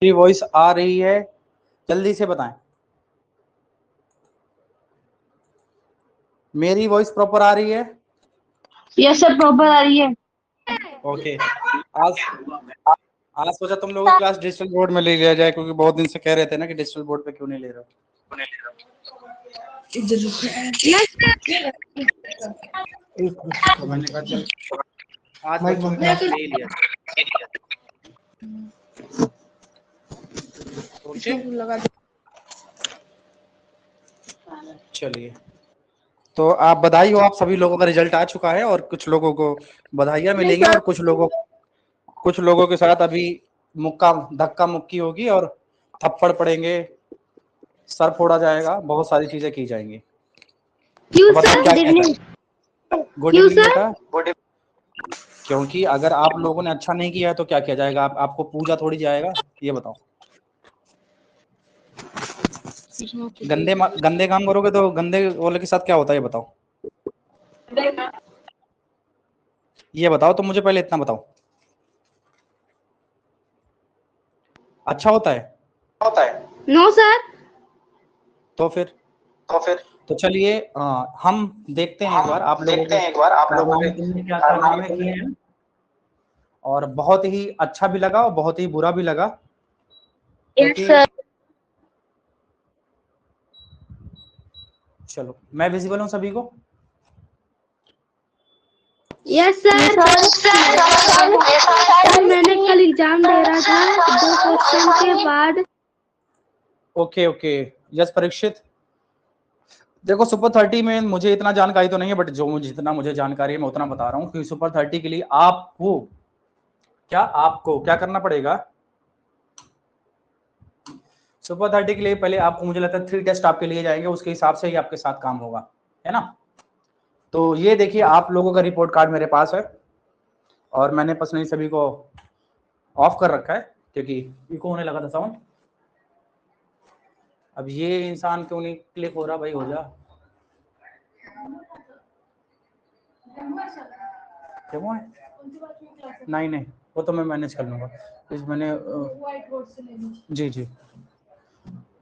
मेरी वॉइस आ रही है? जल्दी से बताएं। मेरी वॉइस प्रॉपर आ रही है? यस सर, प्रॉपर आ रही है। ओके। आज सोचा तुम लोगों की क्लास डिजिटल बोर्ड में ले लिया जाए, क्योंकि बहुत दिन से कह रहे थे ना कि डिजिटल बोर्ड पे क्यों नहीं ले रहे हो। मैंने कहा चल आज बच्चों की क्लास ले ही लिया। चलिए, तो आप बधाई हो, आप सभी लोगों का रिजल्ट आ चुका है और कुछ लोगों को बधाइयाँ मिलेंगी और कुछ लोगों के साथ अभी धक्का मुक्की होगी और थप्पड़ पड़ेंगे, सर फोड़ा जाएगा, बहुत सारी चीजें की जाएंगी। क्यों तो सर? क्या गुड इवनिंग। गुड इवनिंग बेटा। क्योंकि अगर आप लोगों ने अच्छा नहीं किया है तो क्या किया जाएगा? आपको पूजा थोड़ी जाएगा, ये बताओ। गंदे काम करोगे तो गंदे वाले के साथ क्या होता है, ये बताओ। ये बताओ तो मुझे पहले इतना बताओ, अच्छा होता है? No sir. तो फिर तो चलिए हम देखते हैं एक बार आप लोगों के तुमने क्या कारनामे किए हैं। और बहुत ही अच्छा भी लगा और बहुत ही बुरा भी लगा, क्योंकि चलो मैं विजिबल हूँ सभी को। Yes sir. मैंने कल एग्जाम दे रहा था 2 क्वेश्चन के बाद। Okay yes Parikshit. देखो सुपर 30 में मुझे इतना जानकारी तो नहीं है, बट जितना मुझे जानकारी है मैं उतना बता रहा हूँ कि सुपर 30 के लिए आपको क्या करना पड़ेगा। सुपर 30 के लिए पहले आपको, मुझे लगता है 3 टेस्ट आपके लिए जाएंगे, उसके हिसाब से ही आपके साथ काम होगा, है ना। तो ये देखिए आप लोगों का रिपोर्ट कार्ड मेरे पास है और मैंने पर्सनली सभी को ऑफ कर रखा है क्योंकि इको होने लगा था साउंड। अब ये इंसान क्यों नहीं क्लिक हो रहा भाई, हो जा। डेमो है? नहीं वो तो मैं मैनेज कर लूंगा। मैंने जी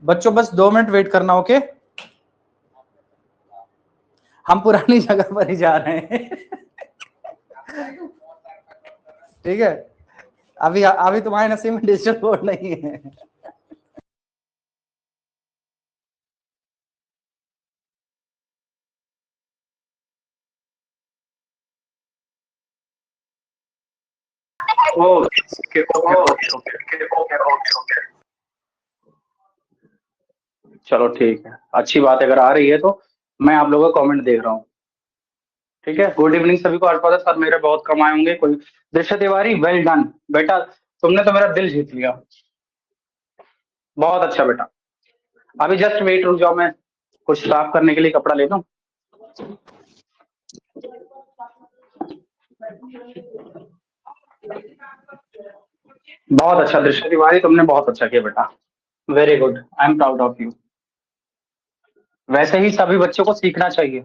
बच्चों बस 2 मिनट वेट करना, ओके। हम पुरानी जगह पर ही जा रहे हैं ठीक है। अभी तुम्हारे नसीब में डिजिटल बोर्ड नहीं है। चलो ठीक है, अच्छी बात है। अगर आ रही है तो मैं आप लोगों का कमेंट देख रहा हूँ, ठीक है। गुड इवनिंग सभी को। आज पता सर मेरे बहुत कम आए होंगे। कोई दृश्य तिवारी, वेल डन बेटा, तुमने तो मेरा दिल जीत लिया, बहुत अच्छा बेटा। अभी जस्ट वेट, रुक जाओ, मैं कुछ साफ करने के लिए कपड़ा ले लूं। बहुत अच्छा दृश्य तिवारी, तुमने बहुत अच्छा किया बेटा, very good, I am proud of you. वैसे ही सभी बच्चों को सीखना चाहिए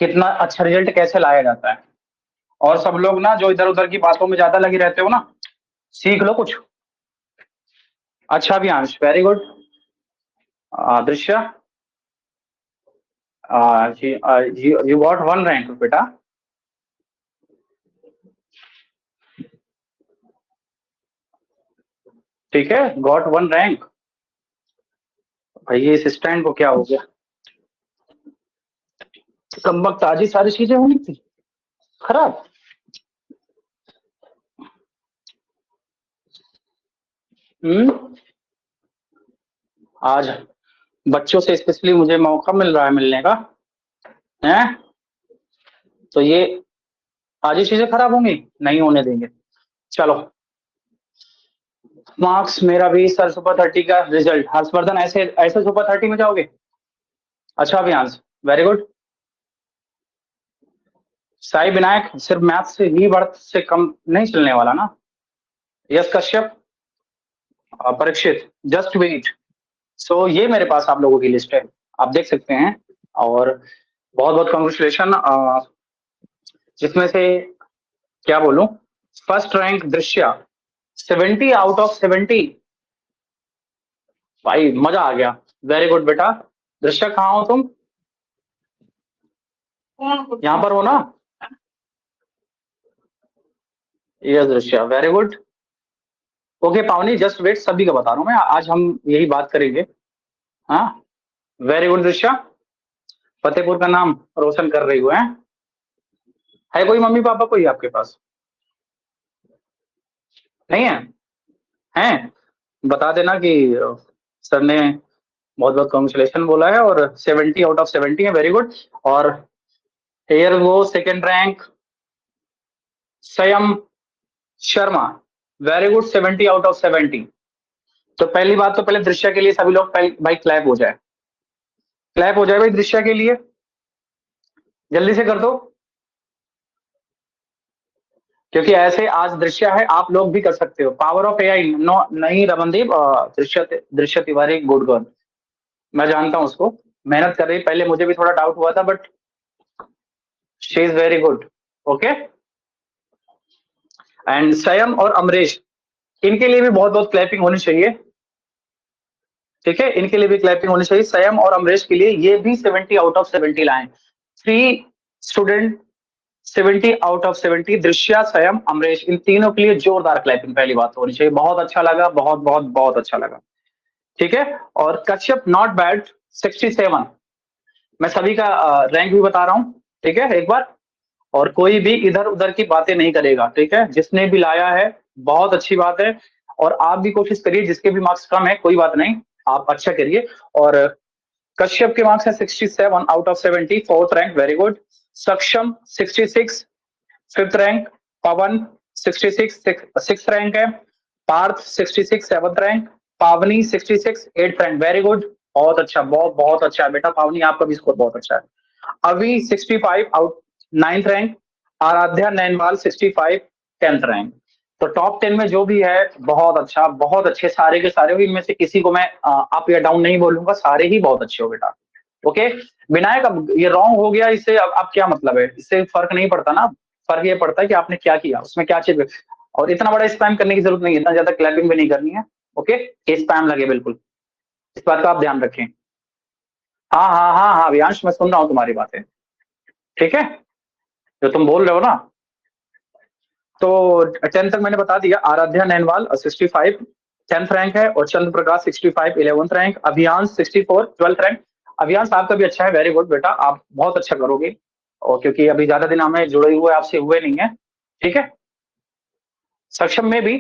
कितना अच्छा रिजल्ट कैसे लाया जाता है। और सब लोग ना जो इधर उधर की बातों में ज्यादा लगे रहते हो ना, सीख लो कुछ। अच्छा भी अंश, वेरी गुड। दृश्य, यू गॉट 1 रैंक बेटा। ठीक है, गॉट 1 रैंक। भाई ये असिस्टेंट को क्या हो गया, कम वक्त आज ही सारी चीजें होनी थी खराब। आज बच्चों से स्पेशली मुझे मौका मिल रहा है मिलने का, है तो ये आज ही चीजें खराब होंगी, नहीं होने देंगे। चलो मार्क्स मेरा भी सर सुपर 30 का रिजल्ट। हर्षवर्धन ऐसे ऐसे सुपर 30 में जाओगे? अच्छा अभियांश, वेरी गुड। साई विनायक, सिर्फ मैथ से ही बढ़त से कम नहीं चलने वाला ना। Yes Kashyap, Parikshit, just wait. So ये मेरे पास आप लोगों की लिस्ट है, आप देख सकते हैं। और बहुत बहुत कॉन्ग्रेचुलेशन, जिसमें से क्या बोलूं, फर्स्ट रैंक दृश्य 70 आउट ऑफ 70। भाई मजा आ गया, वेरी गुड बेटा। दृश्य कहाँ हो तुम? यहाँ पर हो ना? यस दृश्य, वेरी गुड। ओके पावनी, जस्ट वेट, सभी का बता रहा हूँ मैं, आज हम यही बात करेंगे। हाँ, वेरी गुड दृश्य, फतेहपुर का नाम रोशन कर रही हो। है कोई मम्मी पापा कोई आपके पास? नहीं है? हैं? बता देना कि सर ने बहुत बहुत कॉन्ग्रेचुलेशन बोला है और 70 आउट ऑफ 70 है, वेरी गुड। और हेयर वो सेकेंड रैंक संयम Sharma, very good, 70 out of 70। तो पहली बात तो पहले दृश्य के लिए सभी लोग भाई क्लैप हो जाए, क्लैप हो जाए भाई दृश्य के लिए, जल्दी से कर दो, क्योंकि ऐसे आज दृश्य है, आप लोग भी कर सकते हो। Power of AI. नो नहीं रमनदीप, दृश्य तिवारी गुड गर्ल, मैं जानता हूं उसको, मेहनत कर रही, पहले मुझे भी थोड़ा डाउट हुआ था but she is very good. Okay, and स्वयं और अमरीश, इनके लिए भी बहुत बहुत क्लैपिंग होनी चाहिए, ठीक है, इनके लिए भी क्लैपिंग होनी चाहिए। स्वयं और अमरीश के लिए, ये भी 70 आउट ऑफ 70 लाए। 3 स्टूडेंट 70 आउट ऑफ 70, दृश्या, स्वयं, अमरीश, इन तीनों के लिए जोरदार क्लैपिंग पहली बात होनी चाहिए। बहुत अच्छा लगा, बहुत बहुत बहुत अच्छा लगा, ठीक है। और कश्यप नॉट बैड 67, मैं सभी का रैंक भी बता रहा हूँ, ठीक है एक बार, और कोई भी इधर उधर की बातें नहीं करेगा, ठीक है, जिसने भी लाया है बहुत अच्छी बात है। और आप भी कोशिश करिए, जिसके भी मार्क्स कम है कोई बात नहीं, आप अच्छा करिए। और कश्यप के मार्क्स है 67 out of 70, fourth rank, very good. Saksham 66, fifth rank. Pavan 66, six rank है। Parth 66, seventh rank. Pavani 66, eighth rank, very good, बहुत अच्छा, बहुत बहुत अच्छा है बेटा पावनी, आपका भी स्कोर बहुत अच्छा है। अभी 65 out, ninth rank. Aaradhya Nainwal 65, 10th rank. तो टॉप 10 में जो भी है बहुत अच्छा, बहुत अच्छे सारे के सारे, इनमें से किसी को मैं अप या डाउन नहीं बोलूंगा, सारे ही बहुत अच्छे हो बेटा। ओके विनायक, अब ये रॉन्ग हो गया, इससे अब क्या मतलब है, इससे फर्क नहीं पड़ता ना, फर्क ये पड़ता है कि आपने क्या किया, उसमें क्या चीज। और इतना बड़ा स्पैम करने की जरूरत नहीं है, इतना ज्यादा क्लैपिंग भी नहीं करनी है, ओके, कि स्पैम लगे, बिल्कुल इस बात का आप ध्यान रखें। हाँ हाँ हाँ हाँ वियांश, मैं सुन रहा हूँ तुम्हारी बातें, ठीक है, जो तुम बोल रहे हो ना। तो 10th तक मैंने बता दिया, आराध्या नैनवाल 65, 10th रैंक है, और चंद्र प्रकाश 65, 11th रैंक। अभियान 64, 12th रैंक। अभियान आपका भी अच्छा है, वेरी गुड बेटा, आप बहुत अच्छा करोगे, और क्योंकि अभी ज्यादा दिन हमें जुड़े हुए आपसे हुए नहीं है, ठीक है। सक्षम में भी,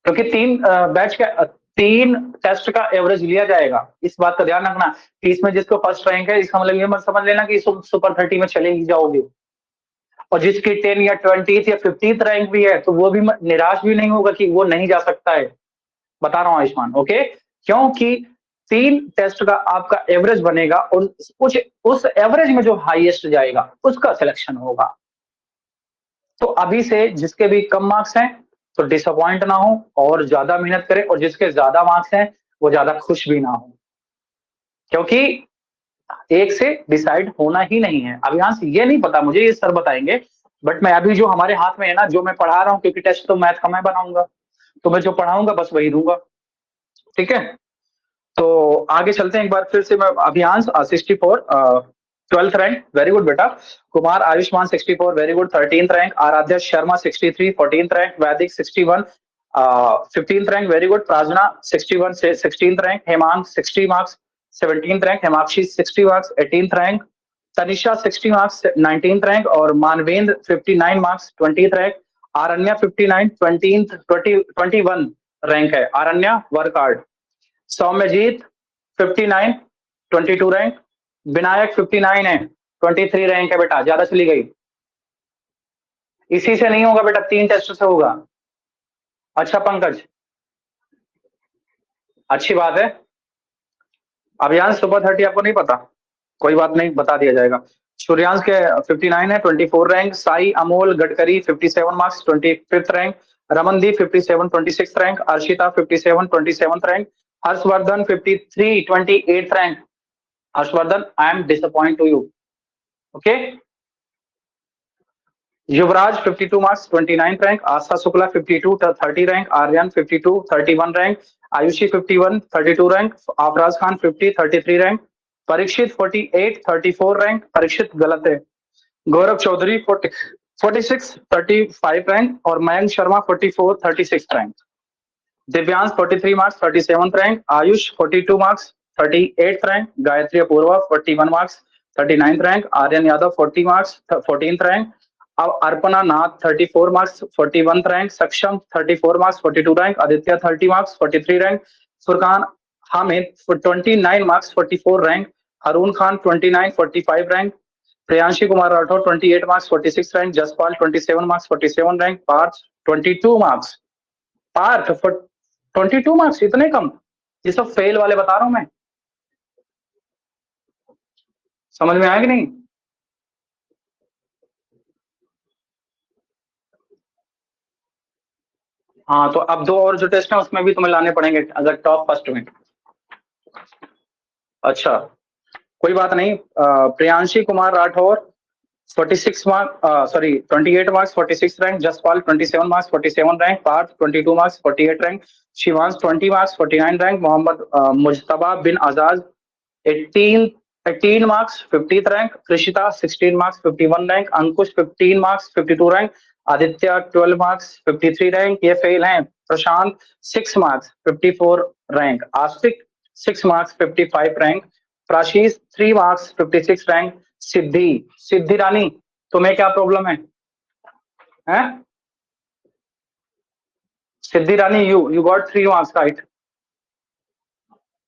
क्योंकि 3 बैच का 3 टेस्ट का एवरेज लिया जाएगा, इस बात का ध्यान रखना कि इसमें जिसको फर्स्ट रैंक है, इसका मतलब ये मत समझ लेना कि सुपर 30 में चले ही जाओगे, और जिसकी 10 या 20 या 15th रैंक भी है तो वो भी निराश भी नहीं होगा कि वो नहीं जा सकता है, बता रहा हूं आयुष्मान, ओके। क्योंकि 3 टेस्ट का आपका एवरेज बनेगा, और कुछ उस एवरेज में जो हाईएस्ट जाएगा उसका सिलेक्शन होगा। तो अभी से जिसके भी कम मार्क्स हैं तो डिसअपॉइंट ना हो, और ज्यादा मेहनत करें, और जिसके ज्यादा मार्क्स हैं वो ज्यादा खुश भी ना हो, क्योंकि एक से डिसाइड होना ही नहीं है। अब यहां से ये नहीं पता मुझे, ये सर बताएंगे, बट मैं अभी जो हमारे हाथ में है ना, जो मैं पढ़ा रहा हूँ, क्योंकि टेस्ट तो मैथ का मैं बनाऊंगा, तो मैं जो पढ़ाऊंगा बस वही दूंगा, ठीक है। तो आगे चलते हैं एक बार फिर से, मैं अभियान 64, 12th रैंक, वेरी गुड बेटा। Kumar Ayushman 64, very good, 13th rank. Aaradhya Sharma 63, 14th rank. Vaidik 61, 15th rank, very good. प्रार्थना 61 से 16th rank. Hemang 60 marks, 17th rank. Hemakshi 60 marks, 18th rank. Tanisha 60 marks, 19th rank. और Manvendra 59 marks, 20th rank. Aranya 59, 21 rank है Aranya, work hard. Soumyajit 59, 22 rank. Vinayak 59 है, 23 rank है बेटा, ज्यादा चली गई, इसी से नहीं होगा बेटा, 3 टेस्ट से होगा। अच्छा पंकज, अच्छी बात है। अभियान सुपर 30 आपको नहीं पता, कोई बात नहीं, बता दिया जाएगा। सूर्यांश के 59 है, 24 rank. Sai Amol Gadkari 57 marks, 25th rank. Ramandeep 57, 26th rank. Arshita 57, 27th rank. Harshvardhan 53, 28th rank. Harshvardhan, I am disappoint to you, okay. Yuvraj 52 marks 29 rank, Aastha Shukla 52 30 rank, Aryan 52 31 rank, Aayushi 51 32 rank, Afraz Khan 50 33 rank, Parikshit 48 34 rank, Parikshit गलत है, गौरव चौधरी 46 35 रैंक और Mayank Sharma 44 36 rank, Divyansh 43 marks 37 rank, Ayush 42 marks 38 rank, Gayatri Apoorva 41 marks 39 rank, Aryan Yadav 40 marks 14 rank, अब Arpana Nath 34 marks 41 rank, Saksham 34 marks 42 rank, Aditya 30 marks 43 rank, Furqan Hamid 29 marks 44 rank, Haroon Khan 29 45 rank, Priyanshi Kumar Rathore 28 marks 46 rank, Jaspal 27 marks 47 rank, Parth 22 marks, Parth 22 marks, इतने कम? ये सब fail वाले बता रहा हूं मैं, समझ में आया कि नहीं? हाँ, तो अब दो और जो टेस्ट है उसमें भी तुम्हें लाने पड़ेंगे अगर टॉप फर्स्ट में। अच्छा, कोई बात नहीं। Priyanshi Kumar Rathore 46 marks, sorry 28 marks 46 rank, Jaspal 27 marks 47 rank, Parth 22 marks 48 rank, Shivansh 20 marks 49 rank, Mohammad Mujtaba bin Azad 18 marks 50th rank, Krishita 16 marks 51 rank, Ankush 15 marks 52 rank, Aditya 12 marks 53 rank, ये फेल हैं। Prashant 6 marks 54 rank, Aastik 6 marks 55 rank, Prashish 3 marks 56 rank, सिद्धि रानी तुम्हें क्या प्रॉब्लम है? हैं? सिद्धि रानी यू गॉट 3 मार्क्स राइट,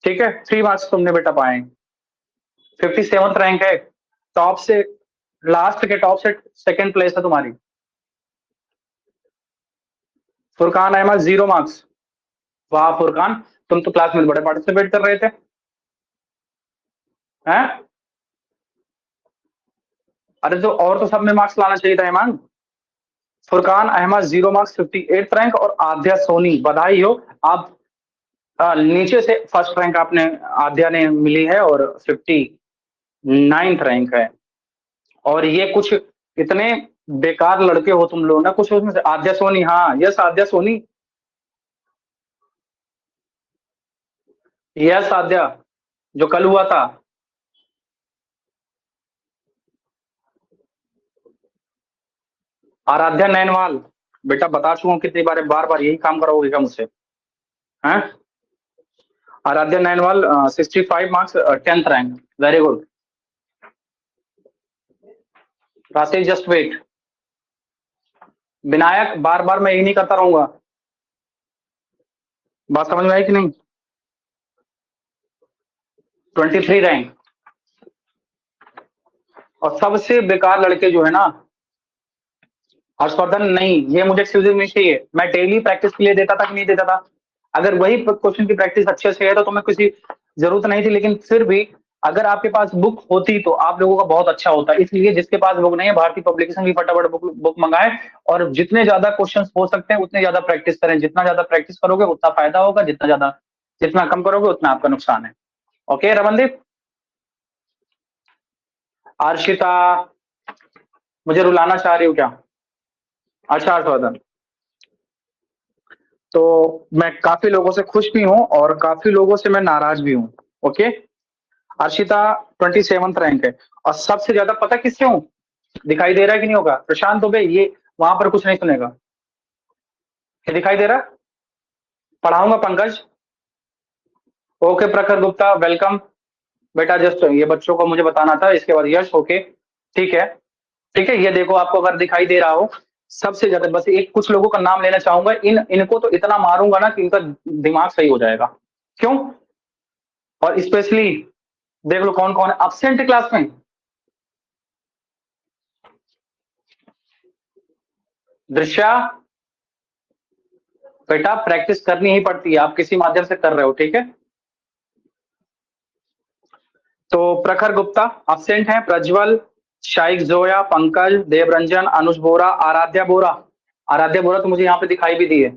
ठीक है, 3 marks तुमने बेटा पाए। 57th रैंक है, टॉप से लास्ट के टॉप से सेकंड प्लेस है तुम्हारी। फुरकान अहमद 0 मार्क्स, वाह फुरकान, तुम तो क्लास में बड़े पार्टिसिपेट कर रहे थे, हैं? अरे तो और तो सब में मार्क्स लाना चाहिए था Iman. Furqan Ahmed 0 marks 58th rank और आद्या सोनी, बधाई हो, आप नीचे से फर्स्ट रैंक आपने आद्या ने मिली है और 59th रैंक है। और ये कुछ इतने बेकार लड़के हो तुम लोग ना, कुछ उसमें से आद्या सोनी, हाँ यस आद्या सोनी, यस आद्या, जो कल हुआ था। आराध्या नैनवाल, बेटा बता चुका हूँ कितनी बार बार यही काम करोगे क्या मुझसे, हैं? Aaradhya Nainwal 65 marks 10th rank, very good. Rashi just wait, Vinayak बार बार मैं यही नहीं करता रहूंगा, बात समझ में आई कि नहीं? 23 रैंक। और सबसे बेकार लड़के जो है ना, हर्षवर्धन नहीं, ये मुझे एक्सक्यूज नहीं चाहिए, मैं डेली प्रैक्टिस के लिए देता था कि नहीं देता था? अगर वही क्वेश्चन की प्रैक्टिस अच्छे से है तो तुम्हें किसी जरूरत नहीं थी, लेकिन फिर भी अगर आपके पास बुक होती तो आप लोगों का बहुत अच्छा होता। इसलिए जिसके पास बुक नहीं है, भारतीय पब्लिकेशन की फटाफट बुक मंगाए और जितने ज्यादा क्वेश्चन हो सकते हैं उतने ज्यादा प्रैक्टिस करें। जितना ज्यादा प्रैक्टिस करोगे उतना फायदा होगा, जितना कम करोगे उतना आपका नुकसान है। ओके रमनदीप। अर्शिता, मुझे रुलाना चाह रही हो क्या? अच्छा हर्षवर्धन, तो मैं काफी लोगों से खुश भी हूं और काफी लोगों से मैं नाराज भी हूं। ओके, अर्शिता 27th रैंक है और सबसे ज्यादा पता किससे हूं? दिखाई दे रहा है कि नहीं होगा? प्रशांत दुबे, ये वहां पर कुछ नहीं सुनेगा, ये दिखाई दे रहा? पढ़ाऊंगा पंकज। ओके प्रखर गुप्ता वेलकम, बेटा जस्ट ये बच्चों को मुझे बताना था, इसके बाद यश। ओके ठीक है, ठीक है, ये देखो आपको अगर दिखाई दे रहा हो, सबसे ज्यादा बस एक कुछ लोगों का नाम लेना चाहूंगा, इनको तो इतना मारूंगा ना कि इनका दिमाग सही हो जाएगा। क्यों? और स्पेशली देख लो कौन कौन है अब्सेंट क्लास में। दृश्या, बेटा प्रैक्टिस करनी ही पड़ती है, आप किसी माध्यम से कर रहे हो, ठीक है? तो प्रखर गुप्ता अब्सेंट हैं, प्रज्वल, शाइक जोया, पंकज, देवरंजन, अनुज बोरा, आराध्या बोरा। आराध्या बोरा तो मुझे यहाँ पे दिखाई भी दी है,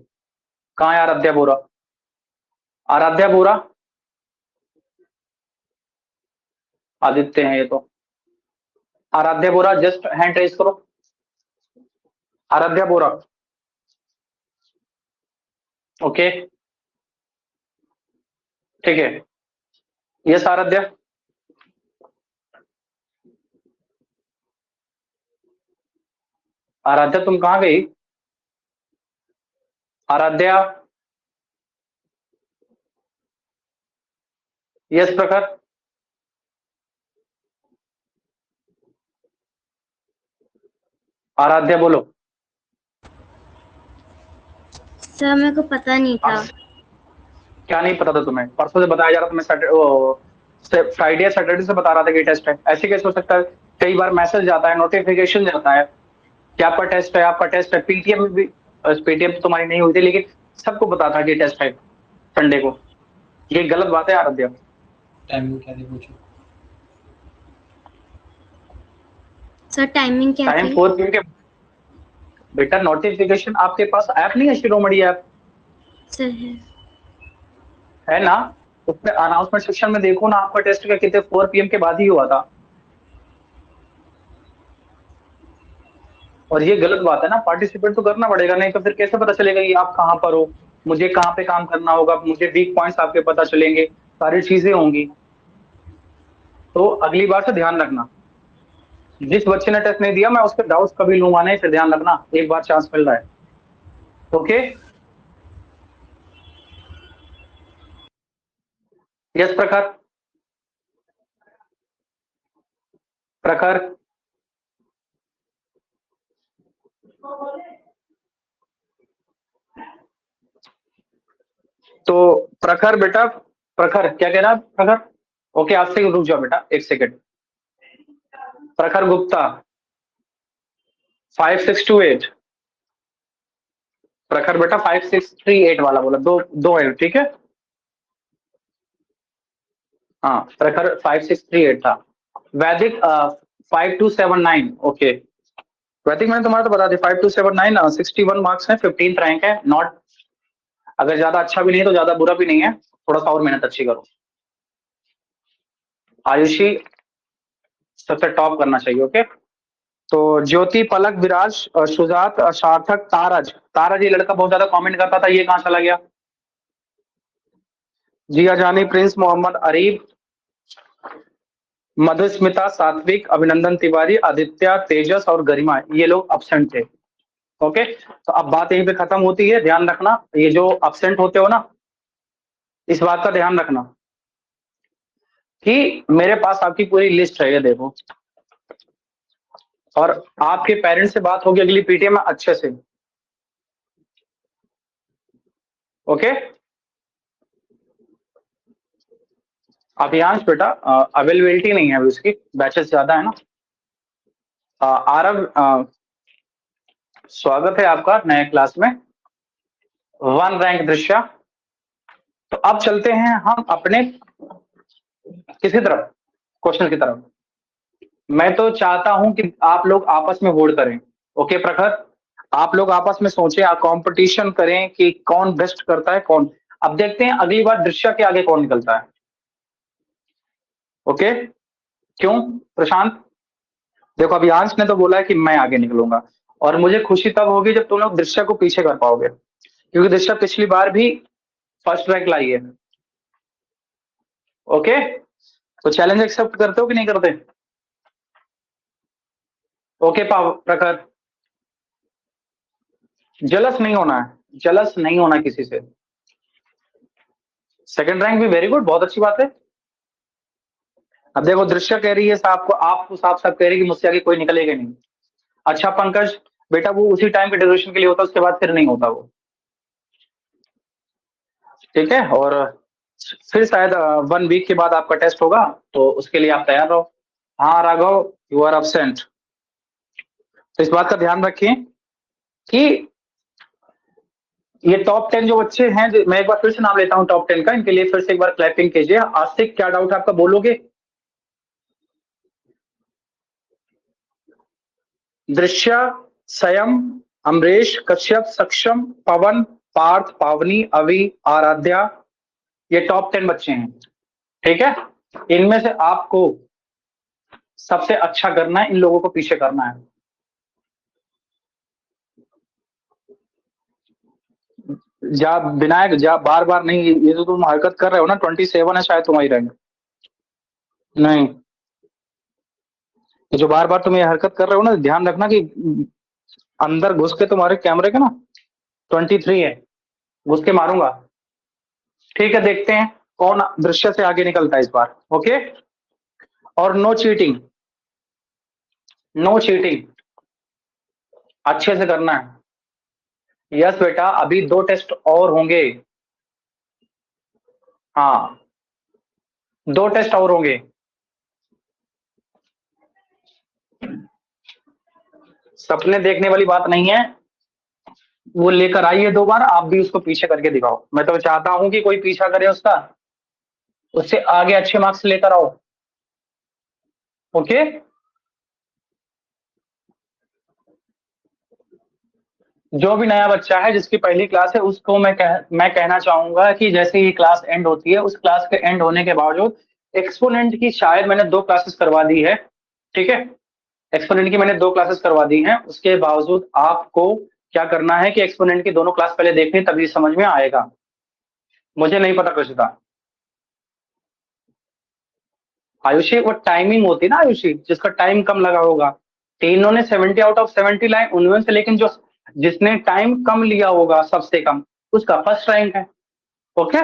कहाँ है आराध्या बोरा? आराध्या बोरा, आदित्य हैं ये तो। आराध्या बोरा जस्ट हैंड रेज करो। आराध्या बोरा, ओके ठीक है। यस आराध्या, आराध्या तुम कहाँ गई? आराध्या, यस प्रखर, आराध्या बोलो। सर मेरे को पता नहीं था। क्या नहीं पता था तुम्हें? परसों से बताया जा रहा था, फ्राइडे सैटरडे से बता रहा था कि टेस्ट है। ऐसे कैसे हो सकता है? कई बार मैसेज जाता है, नोटिफिकेशन जाता है कि आपका टेस्ट है, आपका टेस्ट है। पीटीएम में भी, पीटीएम तो तुम्हारी नहीं हुई थी, लेकिन सबको पता था कि टेस्ट है संडे को। ये गलत बात है आराध्या। टाइमिंग क्या थी पूछो। सर टाइमिंग क्या टाइम थी? 4 PM के। बेटा नोटिफिकेशन आपके पास ऐप नहीं है, शिरोमणि ऐप सर है ना? उसमें अनाउंसमेंट सेक्शन में देखो ना, आपका टेस्ट का कितने 4 PM के बाद ही हुआ था। और ये गलत बात है ना, पार्टिसिपेट तो करना पड़ेगा, नहीं तो फिर कैसे पता चलेगा कि आप कहाँ पर हो, मुझे कहाँ पे काम करना होगा, मुझे वीक पॉइंट्स आपके पता चलेंगे, सारी चीजें होंगी। तो अगली बार से ध्यान रखना, जिस बच्चे ने टेस्ट नहीं दिया मैं उसके डाउट्स कभी लूंगा नहीं, फिर ध्यान रखना, एक बार चांस मिल रहा है। ओके, यस प्रखर, प्रखर, तो प्रखर बेटा, प्रखर क्या कह रहा है प्रखर? ओके, आज से रुक जाओ बेटा, एक सेकेंड। प्रखर गुप्ता 5628, प्रखर बेटा 5638 वाला बोला, दो दो है, ठीक है। हाँ प्रखर 5638 था। वैदिक 5279, ओके। वैदिक मैंने तुम्हारा तो बता दिया, 5279, 61 मार्क्स है, 15th रैंक है, नॉट, अगर ज्यादा अच्छा भी नहीं है तो ज्यादा बुरा भी नहीं है, थोड़ा सा और मेहनत अच्छी करो। आयुषी सबसे टॉप करना चाहिए, ओके। तो ज्योति, पलक, विराज, सुजात, सार्थक, तारज, तारज ये लड़का बहुत ज्यादा कमेंट करता था, ये कहाँ चला गया? जिया जानी, प्रिंस मोहम्मद, अरीब, मधुस्मिता, सात्विक, अभिनंदन तिवारी, आदित्य, तेजस और गरिमा, ये लोग अब्सेंट थे। ओके, तो अब बात यहीं पे खत्म होती है। ध्यान रखना, ये जो अब्सेंट होते हो ना, इस बात का ध्यान रखना कि मेरे पास आपकी पूरी लिस्ट है, ये देखो, और आपके पेरेंट्स से बात होगी अगली पीटीएम में अच्छे से, ओके। अभियांश बेटा अवेलेबिलिटी नहीं है अभी उसकी, बैचेस ज्यादा है ना। आरव, स्वागत है आपका नए क्लास में। 1 रैंक दृश्या। तो अब चलते हैं हम अपने किसी तरफ, क्वेश्चन की तरफ। मैं तो चाहता हूं कि आप लोग आपस में वोट करें, ओके प्रखर, आप लोग आपस में सोचें, आप कंपटीशन करें कि कौन बेस्ट करता है कौन। अब देखते हैं अगली बार दृश्या के आगे कौन निकलता है, ओके। क्यों प्रशांत? देखो अभी अंश ने तो बोला है कि मैं आगे निकलूंगा, और मुझे खुशी तब होगी जब तुम लोग दृश्या को पीछे कर पाओगे, क्योंकि दृश्या पिछली बार भी फर्स्ट रैंक लाई है, ओके। तो चैलेंज एक्सेप्ट करते हो कि नहीं करते? ओके प्रखर, जलस नहीं होना है, जलस नहीं होना किसी से। सेकंड रैंक भी वेरी गुड, बहुत अच्छी बात है। अब देखो दृश्य कह रही है साहब को, आपको साफ साफ कह रही है कि मुझसे आगे कोई निकलेगा नहीं। अच्छा पंकज बेटा, वो उसी टाइम के ड्यूरेशन के लिए होता है, उसके बाद फिर नहीं होता वो, ठीक है। और फिर शायद 1 वीक के बाद आपका टेस्ट होगा, तो उसके लिए आप तैयार रहो। हाँ राघव, यू आर एब्सेंट। तो इस बात का ध्यान रखें कि ये टॉप 10 जो बच्चे हैं, मैं एक बार फिर से नाम लेता हूँ टॉप 10 का, इनके लिए फिर से एक बार क्लैपिंग कीजिए। आज से क्या डाउट है आपका, बोलोगे? दृश्य, संयम, अमरीश, कश्यप, सक्षम, पवन, पार्थ, पावनी, अवि, आराध्या, ये टॉप 10 बच्चे हैं, ठीक है। इनमें से आपको सबसे अच्छा करना है, इन लोगों को पीछे करना है, जा विनायक जा, बार बार नहीं, ये तो तुम हरकत कर रहे हो ना। 27 है शायद तुम्हारी रैंक। नहीं, ये जो बार बार तुम ये हरकत कर रहे हो ना, ध्यान रखना कि अंदर घुस के तुम्हारे कैमरे के ना 23 है, घुस के मारूंगा। ठीक है, देखते हैं कौन दृश्य से आगे निकलता है इस बार। ओके, और नो चीटिंग, नो चीटिंग, अच्छे से करना है। यस बेटा, अभी 2 टेस्ट और होंगे। हाँ, 2 टेस्ट और होंगे। सपने देखने वाली बात नहीं है, वो लेकर आइए 2 बार, आप भी उसको पीछे करके दिखाओ। मैं तो चाहता हूं कि कोई पीछा करे उसका, उससे आगे अच्छे मार्क्स लेकर आओ। ओके, जो भी नया बच्चा है जिसकी पहली क्लास है, उसको मैं कहना चाहूंगा कि जैसे ही क्लास एंड होती है, उस क्लास के एंड होने के बावजूद एक्सपोनेंट की शायद मैंने 2 क्लासेस करवा दी है। ठीक है, एक्सपोनेंट की मैंने 2 क्लासेस करवा दी हैं, उसके बावजूद आपको क्या करना है कि एक्सपोनेंट की दोनों क्लास पहले देखनी, तभी समझ में आएगा। मुझे नहीं पता कृषिता। आयुषी, वो टाइमिंग होती है ना आयुषी, जिसका टाइम कम लगा होगा। तीनों ने 70 आउट ऑफ 70 लाए उनमें से, लेकिन जो जिसने टाइम कम लिया होगा सबसे कम, उसका फर्स्ट रैंक है। ओके,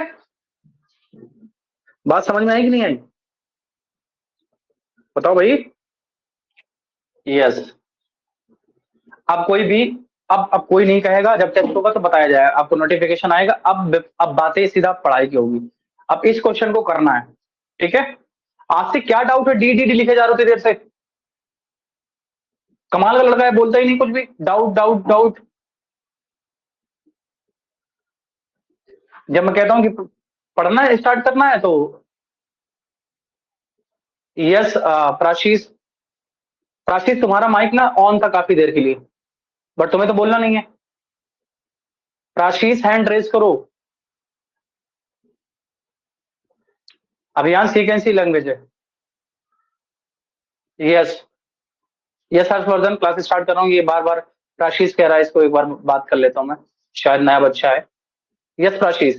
बात समझ में आई कि नहीं आई? बताओ भाई। यस, अब कोई भी, अब कोई नहीं कहेगा, जब टेस्ट होगा तो बताया जाएगा आपको, नोटिफिकेशन आएगा। अब बातें सीधा पढ़ाई की होगी। अब इस क्वेश्चन को करना है। ठीक है, आज से क्या डाउट है? डी डी डी लिखे जा रहे थे देर से। कमाल का लड़का है, बोलता ही नहीं कुछ भी, डाउट डाउट डाउट। जब मैं कहता हूं कि पढ़ना स्टार्ट करना है तो यस। प्राशीष, प्राशीष तुम्हारा माइक ना ऑन था काफी देर के लिए, बट तुम्हें तो बोलना नहीं है। प्राशीष हैंड रेज करो। अभियान सी कैन सी लैंग्वेज है। Yes, yes Harshvardhan, class start कर रहा हूँ। ये बार बार प्राशीष कह रहा है, इसको एक बार बात कर लेता हूँ मैं, शायद नया बच्चा है। यस प्राशीष।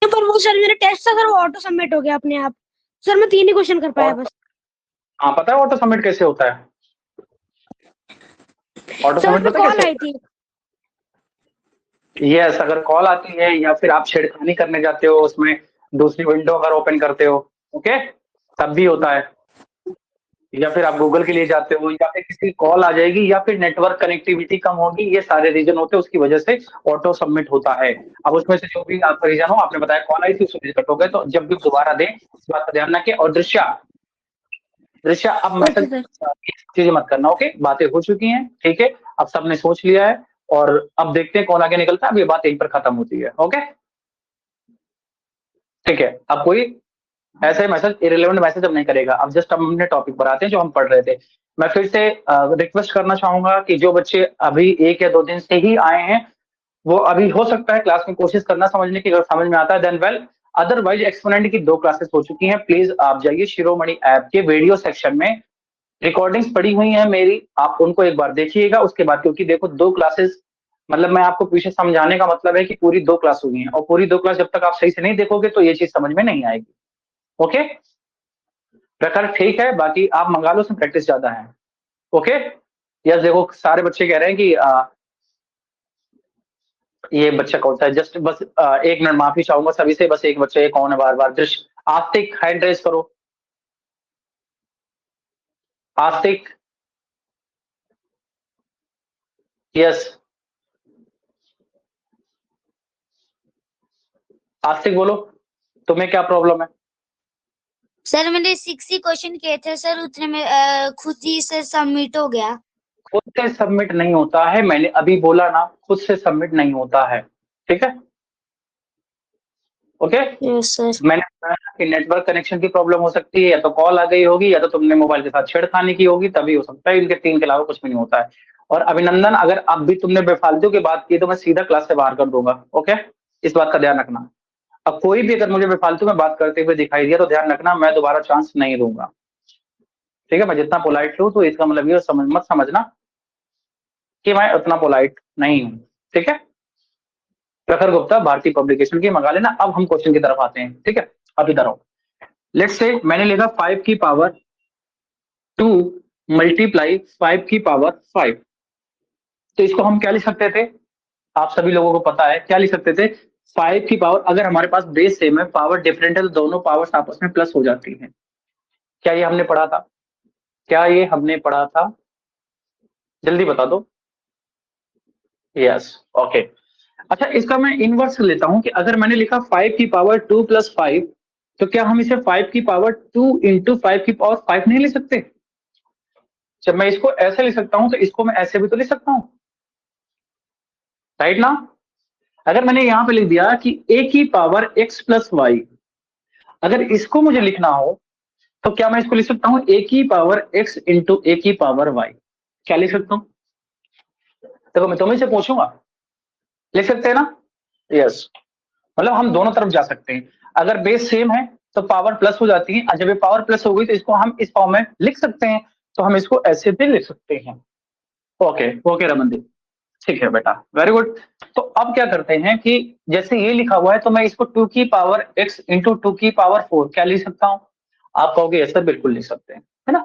पर वो सर मेरा टेस्ट था सर, वो ऑटो सबमिट हो गया अपने आप। सर मैं 3 ही क्वेश्चन कर पाया बस। हाँ, पता है ऑटो सबमिट कैसे होता है? ऑटो सर सबमिट उसमें पता है कॉल कैसे? आई थी। यस, अगर कॉल आती है या फिर आप छेड़खानी करने जाते हो उसमें, दूसरी विंडो अगर ओपन करते हो, ओके, तब भी होता है। या फिर आप गूगल के लिए जाते हो, या फिर किसी कॉल आ जाएगी, या फिर नेटवर्क कनेक्टिविटी कम होगी, ये सारे रीजन होते हैं, उसकी वजह से ऑटो सबमिट होता है। अब उसमें से जो भी आपका रीजन हो, आपने बताया कॉल आई थी, उसमें रिजेक्ट हो गए, तो जब भी दोबारा दें इस बात का ध्यान रखें। और दृश्या, दृश्या अब ओके मैसेज सर। चीजें मत करना। ओके, बातें हो चुकी हैं, ठीक है, अब सबने सोच लिया है, और अब देखते हैं कौन आगे निकलता है। अब ये बात यहीं पर खत्म होती है। ओके, ठीक है, अब कोई ऐसे मैसेज, इरेलेवेंट मैसेज अब नहीं करेगा। अब जस्ट हम अपने टॉपिक पर आते हैं जो हम पढ़ रहे थे। मैं फिर से रिक्वेस्ट करना चाहूंगा कि जो बच्चे अभी 1 या 2 दिन से ही आए हैं, वो अभी हो सकता है क्लास में कोशिश करना समझने की, अगर समझ में आता है देन वेल, अदरवाइज एक्सपोनेंट की 2 क्लासेस हो चुकी हैं। प्लीज आप जाइए शिरोमणि ऐप के वीडियो सेक्शन में, रिकॉर्डिंग्स पड़ी हुई हैं मेरी, आप उनको एक बार देखिएगा। उसके बाद, क्योंकि देखो 2 क्लासेस, मतलब मैं आपको पीछे समझाने का मतलब है कि पूरी 2 क्लास हुई हैं, और पूरी 2 क्लास जब तक आप सही से नहीं देखोगे तो ये चीज समझ में नहीं आएगी। ओके, प्रकार ठीक है, बाकी आप मंगा लो, उसमें प्रैक्टिस ज्यादा है। ओके, यस, देखो सारे बच्चे कह रहे हैं कि ये बच्चा कौन सा है। जस्ट बस 1 मिनट माफी चाहूंगा सभी से, बस एक बच्चा, ये कौन है बार बार? दृश्य, आस्तिक हैंड रेज करो। आस्तिक, यस, आस्तिक बोलो, तुम्हें क्या प्रॉब्लम है? सर मैंने 60 क्वेश्चन किए थे सर, उतने में खुद ही से सबमिट हो गया। खुद से सबमिट नहीं होता है, मैंने अभी बोला ना, खुद से सबमिट नहीं होता है। ठीक है, ओके। Yes sir. मैंने बताया कि नेटवर्क कनेक्शन की प्रॉब्लम हो सकती है, या तो कॉल आ गई होगी, या तो तुमने मोबाइल के साथ छेड़खानी की होगी, तभी हो सकता है। इनके 3 के अलावा कुछ भी नहीं होता है। और अभिनंदन, अगर अब भी तुमने बेफालतू की बात की तो मैं सीधा क्लास से बाहर कर दूंगा। ओके, इस बात का ध्यान रखना। अब कोई भी अगर मुझे बेफालतू में बात करते हुए दिखाई दिया तो ध्यान रखना, मैं दोबारा चांस नहीं दूंगा। ठीक है, मैं जितना पोलाइट हूं, तो इसका मतलब ये मत समझना कि मैं उतना पोलाइट नहीं हूं। ठीक है, प्रखर गुप्ता भारतीय पब्लिकेशन की, मंगा लेना। अब हम क्वेश्चन की तरफ आते हैं, ठीक है। अब इधर आओ, लेट्स से मैंने लिखा 5 की पावर 2 मल्टीप्लाई 5 की पावर 5, तो इसको हम क्या लिख सकते थे, आप सभी लोगों को पता है क्या लिख सकते थे, 5 की पावर, अगर हमारे पास बेस सेम है, पावर डिफरेंट है, तो दोनों पावर्स आपस में प्लस हो जाती हैं। क्या ये हमने पढ़ा था? क्या ये हमने पढ़ा था? जल्दी बता दो। Yes, okay. अच्छा, इसका मैं इनवर्स लेता हूं कि अगर मैंने लिखा 5 की पावर 2 प्लस 5, तो क्या हम इसे 5 की पावर 2 इंटू 5 की पावर 5 नहीं लिख सकते? जब मैं इसको ऐसे लिख सकता हूं, तो इसको मैं ऐसे भी तो लिख सकता हूं, राइट ना? अगर मैंने यहां पे लिख दिया कि a की पावर x प्लस वाई, अगर इसको मुझे लिखना हो तो क्या मैं इसको लिख सकता हूं a की पावर x इंटू a की पावर y? क्या लिख सकता हूं? देखो, मैं तुम्हें से पूछूंगा, लिख सकते हैं ना? यस, मतलब हम दोनों तरफ जा सकते हैं। अगर बेस सेम है तो पावर प्लस हो जाती है, और जब ये पावर प्लस हो गई तो इसको हम इस फॉर्म में लिख सकते हैं, तो हम इसको ऐसे भी लिख सकते हैं। ओके ओके रमनदीप, ठीक है बेटा, वेरी गुड। तो अब क्या करते हैं कि जैसे ये लिखा हुआ है, तो मैं इसको 2 की पावर x इंटू 2 की पावर 4 क्या लिख सकता हूं? आप कहोगे यस सर, बिल्कुल लिख सकते हैं, है ना?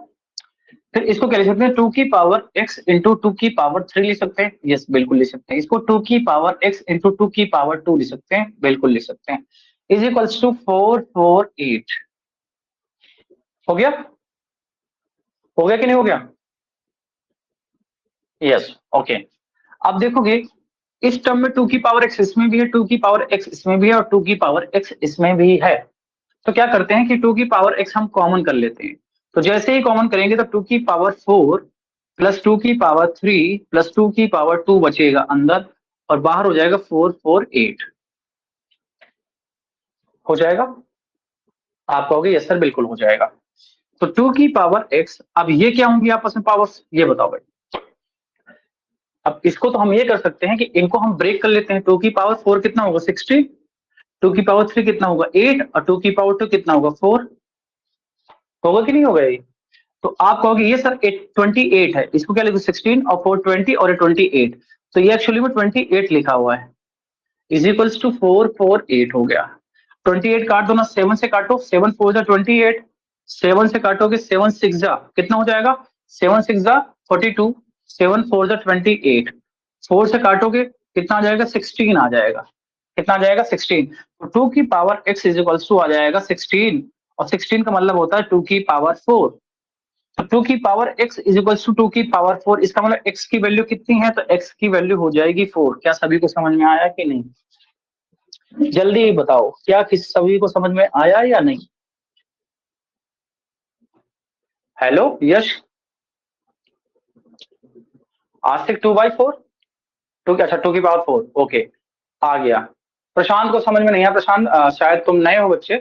फिर इसको क्या लिख सकते हैं, 2 की पावर x इंटू 2 की पावर 3 लिख सकते हैं, यस बिल्कुल लिख सकते हैं। इसको 2 की पावर x इंटू 2 की पावर 2 लिख सकते हैं, बिल्कुल लिख सकते हैं। Is equals to 448। हो गया? हो गया कि नहीं हो गया? Yes, okay. अब देखोगे, इस टर्म में 2 की पावर x इसमें भी है, 2 की पावर x इसमें भी है, और 2 की पावर x इसमें भी है। तो क्या करते हैं कि 2 की पावर x हम कॉमन कर लेते हैं। तो जैसे ही कॉमन करेंगे तो 2 की पावर 4 प्लस 2 की पावर 3 प्लस 2 की पावर 2 बचेगा अंदर, और बाहर हो जाएगा 448। हो जाएगा? आप कहोगे यस सर, बिल्कुल हो जाएगा। तो 2 की पावर x, अब ये क्या होंगी आपस में पावर्स, ये बताओ भाई। अब इसको तो हम ये कर सकते हैं कि इनको हम ब्रेक कर लेते हैं। 2 की पावर 4 कितना होगा, 60। 2 की पावर 3 कितना होगा, 8, और 2 की पावर 2 कितना होगा, 4। होगा कि नहीं होगा ये? तो आप कहोगे ये सर 28 है, इसको क्या लिखो, 16 और 4 20 और 28, तो ये एक्चुअली में 28 लिखा हुआ है। इज इक्वल्स टू 448 हो गया। 28 काट दो ना, 7 से काटो, 7 4 जा 28, 7 से काटोगे 7 6 जा कितना हो जाएगा, 7 6 जा 42, 7 4 जा 28, 4 से काटोगे कितना आ जाएगा, 16 आ जाएगा। कितना आ जाएगा, 16। तो 2 की power x is equals to आ जाएगा 16, और 16 का मतलब होता है 2 की पावर 4। तो 2 की power x is equals to 2 की पावर 4, इसका मतलब x की वैल्यू कितनी है, तो x की वैल्यू हो जाएगी 4। क्या सभी को समझ में आया कि नहीं? जल्दी बताओ, क्या किस सभी को समझ में आया या नहीं? हेलो यश, आस्तिक 2/4, टू, अच्छा 2 की पावर 4, ओके आ गया। प्रशांत को समझ में नहीं आया, प्रशांत शायद तुम नए हो बच्चे।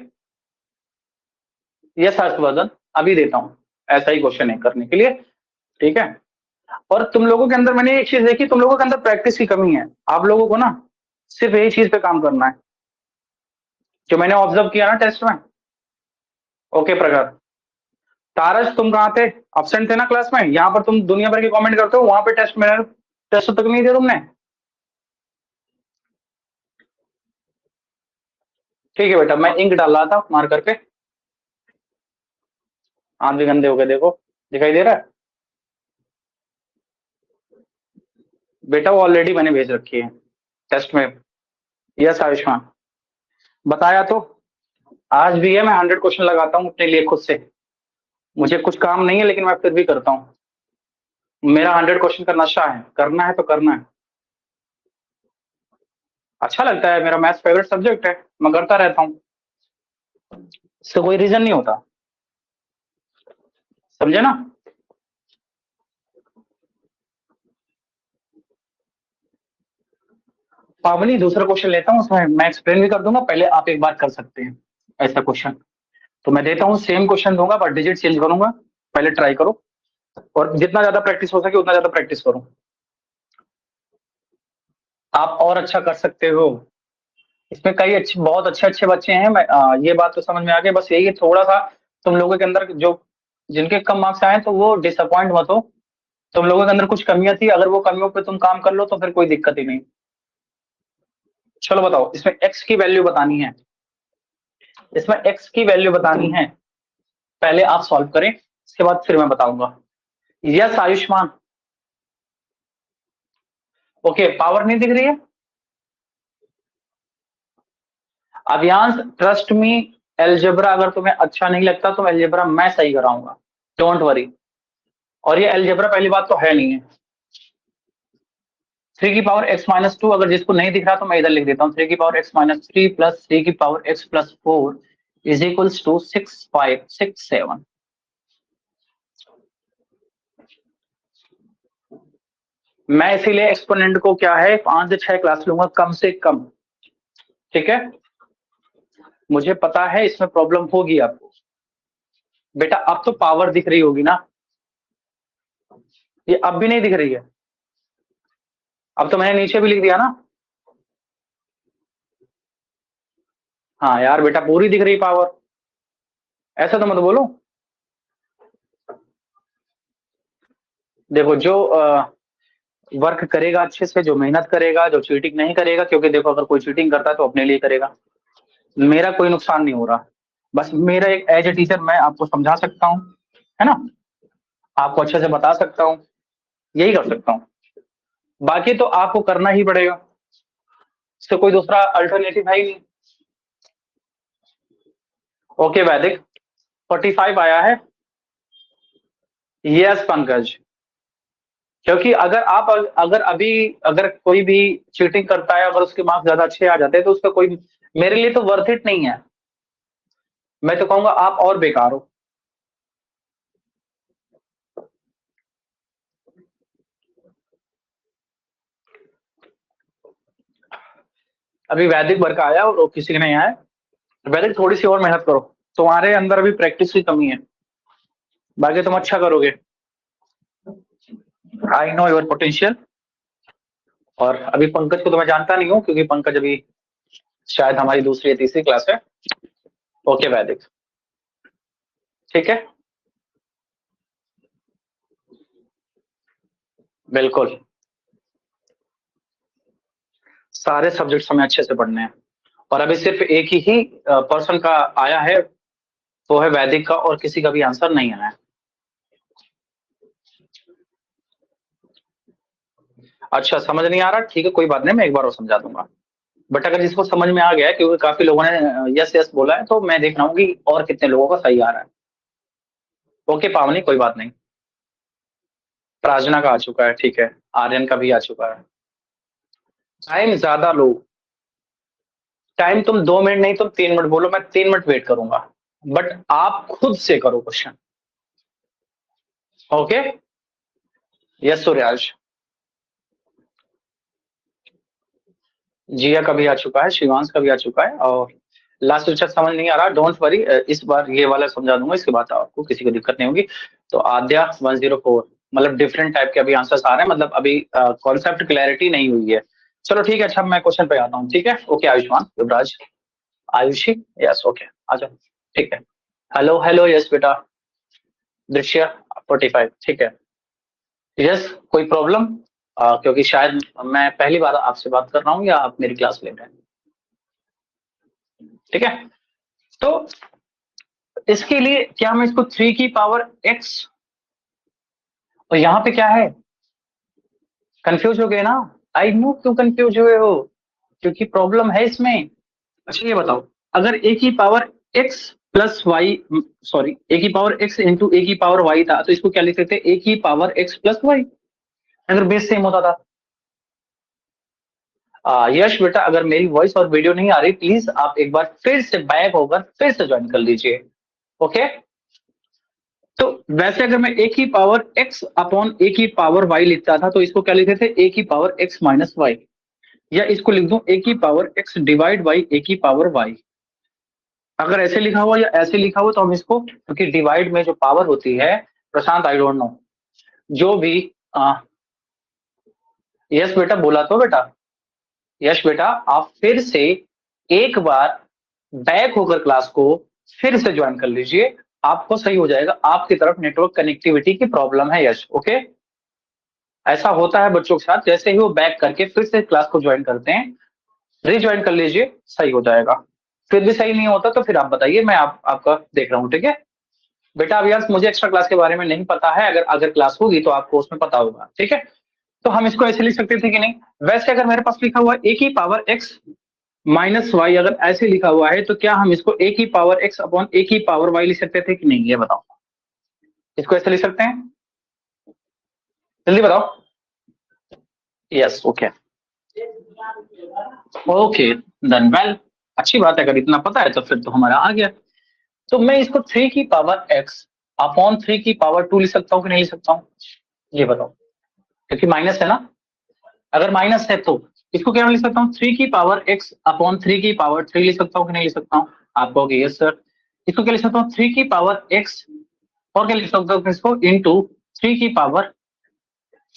यस हर्षवर्धन, अभी देता हूँ, ऐसा ही क्वेश्चन है करने के लिए, ठीक है। और तुम लोगों के अंदर मैंने एक चीज देखी, तुम लोगों के अंदर प्रैक्टिस की कमी है। आप लोगों को ना सिर्फ यही चीज पे काम करना है जो मैंने ऑब्जर्व किया ना टेस्ट में। ओके प्रगर, तारज तुम कहाँ थे, एब्सेंट थे ना क्लास में? यहाँ पर तुम दुनिया भर के कमेंट करते हो, वहां पे टेस्ट में टेस्ट तक नहीं दिया तुमने। ठीक है बेटा, मैं इंक डाल रहा था मार्कर पे, हाथ भी गंदे हो गए, देखो दिखाई दे रहा है बेटा, वो ऑलरेडी मैंने भेज रखी है टेस्ट में। यस आयुष्मान, बताया तो, आज भी है, मैं 100 क्वेश्चन लगाता हूँ अपने लिए खुद से। मुझे कुछ काम नहीं है, लेकिन मैं फिर भी करता हूँ। मेरा 100 क्वेश्चन का नशा है, करना है तो करना है। अच्छा लगता है, मेरा मैथ्स फेवरेट सब्जेक्ट है, मैं करता रहता हूँ, इसका कोई रीजन नहीं होता, समझे ना? पावनी, दूसरा क्वेश्चन लेता हूँ, उसमें मैं एक्सप्लेन भी कर दूंगा, पहले आप एक बार कर सकते हैं ऐसा क्वेश्चन। तो मैं देता हूँ, सेम क्वेश्चन दूंगा, बट डिजिट चेंज करूंगा, पहले ट्राई करो, और जितना ज्यादा प्रैक्टिस हो सके उतना ज्यादा प्रैक्टिस करो। आप और अच्छा कर सकते हो, इसमें कई अच्छे, बहुत अच्छे अच्छे बच्चे हैं। मैं ये बात तो समझ में आ गई, बस यही है थोड़ा सा तुम लोगों के अंदर जो, जिनके कम मार्क्स आए तो वो डिसअपॉइंट मत हो। तुम लोगों के अंदर कुछ कमियां थी, अगर वो कमियों पे तुम काम कर लो तो फिर कोई दिक्कत ही नहीं। चलो बताओ, इसमें x की वैल्यू बतानी है, इसमें x की वैल्यू बतानी है। पहले आप सॉल्व करें, इसके बाद फिर मैं बताऊंगा। Yes Ayushman, okay. पावर नहीं दिख रही है? अभियांश ट्रस्ट मी, एलजेब्रा अगर तुम्हें अच्छा नहीं लगता तो एलजेब्रा मैं सही कराऊंगा, डोंट वरी। और ये एलजेब्रा पहली बात तो है नहीं है। 3 की पावर x माइनस 2, अगर जिसको नहीं दिख रहा तो मैं इधर लिख देता हूँ, 3 की पावर x माइनस 3 प्लस 3 की power x plus 4 is equals to 6 5 6 7। मैं इसीलिए एक्सपोनेंट को क्या है 5 से 6 क्लास लूंगा कम से कम, ठीक है। मुझे पता है इसमें प्रॉब्लम होगी आपको। बेटा अब तो पावर दिख रही होगी ना, ये अब भी नहीं दिख रही है? अब तो मैंने नीचे भी लिख दिया ना। हाँ यार बेटा पूरी दिख रही पावर, ऐसा तो मत बोलो। देखो जो वर्क करेगा अच्छे से, जो मेहनत करेगा, जो चीटिंग नहीं करेगा, क्योंकि देखो अगर कोई चीटिंग करता है तो अपने लिए करेगा, मेरा कोई नुकसान नहीं हो रहा। बस मेरा एक एज ए टीचर मैं आपको समझा सकता हूँ, है ना, आपको अच्छे से बता सकता हूँ, यही कर सकता हूँ। बाकी तो आपको करना ही पड़ेगा, इससे कोई दूसरा अल्टरनेटिव है ही नहीं। ओके वैदिक 45 आया है। यस पंकज, क्योंकि अगर कोई भी चीटिंग करता है, अगर उसके मार्क्स ज्यादा अच्छे आ जाते हैं तो उसका कोई, मेरे लिए तो वर्थ इट नहीं है। मैं तो कहूंगा आप और बेकार हो। अभी वैदिक वर्क आया और किसी ने नहीं आया। वैदिक थोड़ी सी और मेहनत करो, तुम्हारे अंदर अभी प्रैक्टिस की कमी है, बाकी तुम अच्छा करोगे। I know your potential. और अभी पंकज को तो मैं जानता नहीं हूँ, क्योंकि पंकज अभी शायद हमारी दूसरी या तीसरी क्लास है। ओके वैदिक, ठीक है, बिल्कुल सारे सब्जेक्ट्स हमें अच्छे से पढ़ने हैं। और अभी सिर्फ एक ही पर्सन का आया है, वो है वैदिक का, और किसी का भी आंसर नहीं आया है। अच्छा समझ नहीं आ रहा, ठीक है कोई बात नहीं, मैं एक बार और समझा दूंगा। बट अगर जिसको समझ में आ गया है, क्योंकि काफी लोगों ने यस यस बोला है, तो मैं देख रहा हूँ कि और कितने लोगों का सही आ रहा है। ओके पावनी कोई बात नहीं, प्रार्थना का आ चुका है, ठीक है, आर्यन का भी आ चुका है। टाइम ज्यादा लो, टाइम तुम 2 मिनट नहीं तुम 3 मिनट बोलो, मैं 3 मिनट वेट करूंगा, बट आप खुद से करो क्वेश्चन। ओके यस सूर्याज, जिया का भी आ चुका है, शिवांश का भी आ चुका है, और लास्ट लेक्चर समझ नहीं आ रहा, डोंट वरी, इस बार ये वाला समझा दूंगा, इसके बाद आपको किसी को दिक्कत नहीं होगी। तो आद्या 104, मतलब डिफरेंट टाइप के अभी आंसर्स आ रहे हैं, मतलब अभी कॉन्सेप्ट क्लैरिटी नहीं हुई है। चलो ठीक है, अच्छा मैं क्वेश्चन पे आता हूँ, ठीक है। ओके आयुष्मान युवराज, आयुषी, यस ओके आ जाओ, ठीक है। हेलो हेलो यस बेटा, दृश्य 45, ठीक है। यस कोई प्रॉब्लम, क्योंकि शायद मैं पहली बार आपसे बात कर रहा हूँ या आप मेरी क्लास ले रहे हैं, ठीक है। तो इसके लिए क्या मैं इसको 3 की पावर x, और यहाँ पे क्या है, कंफ्यूज हो गए ना? आई नो क्यों कंफ्यूज हुए हो, क्योंकि प्रॉब्लम है इसमें। अच्छा ये बताओ, अगर a की power x plus y, sorry a की पावर x इंटू a की पावर y था, तो इसको क्या लिख सकते हैं, a की पावर x प्लस वाई, अगर बेस सेम होता था। यश बेटा अगर मेरी वॉइस और वीडियो नहीं आ रही, प्लीज आप एक बार फिर से बैक होकर फिर से ज्वाइन कर लीजिए, ओके। तो वैसे अगर मैं a की पावर x अपॉन a की पावर y लिखता था, तो इसको क्या लिखते थे, a की पावर x माइनस वाई, या इसको लिख दूं a की power x divide by a की पावर y। अगर ऐसे लिखा हुआ या ऐसे लिखा हुआ तो हम इसको, क्योंकि डिवाइड में जो पावर होती है, प्रशांत आई डोंट नो, जो भी यस बेटा बोला तो बेटा, यश बेटा आप फिर से एक बार बैक होकर क्लास को फिर से ज्वाइन कर लीजिए, आपको सही हो जाएगा। आपकी तरफ नेटवर्क कनेक्टिविटी की प्रॉब्लम है यश, ओके। ऐसा होता है बच्चों के साथ, जैसे ही वो बैक करके फिर से क्लास को ज्वाइन करते हैं, रिज्वाइन कर लीजिए, सही हो जाएगा। फिर भी सही नहीं होता तो फिर आप बताइए, मैं आपका देख रहा हूँ, ठीक है बेटा। अब यार मुझे एक्स्ट्रा क्लास के बारे में नहीं पता है, अगर अगर क्लास होगी तो आपको उसमें पता होगा, ठीक है। तो हम इसको ऐसे लिख सकते थे कि नहीं? वैसे अगर मेरे पास लिखा हुआ ए की पावर एक्स माइनस वाई, अगर ऐसे लिखा हुआ है तो क्या हम इसको ए की पावर एक्स अपॉन ए की पावर वाई लिख सकते थे कि नहीं? ये बताओ, इसको ऐसे लिख सकते हैं? जल्दी बताओ। Yes, okay okay, done, well, अच्छी बात है, अगर इतना पता है तो फिर तो हमारा आ गया। तो मैं इसको 3 की पावर एक्स अपॉन 3 की पावर 2 लिख सकता हूँ कि नहीं लिख सकता हूँ? ये बताओ, क्योंकि माइनस है ना। अगर माइनस है तो इसको क्या लिख सकता हूँ? 3 की पावर एक्स अपॉन 3 की पावर 3 लिख सकता हूँ कि नहीं लिख सकता हूँ? आप कहोगे यस सर। इसको क्या लिख सकता हूँ? 3 की पावर एक्स और क्या लिख सकता हूँ इसको? इंटू 3 की पावर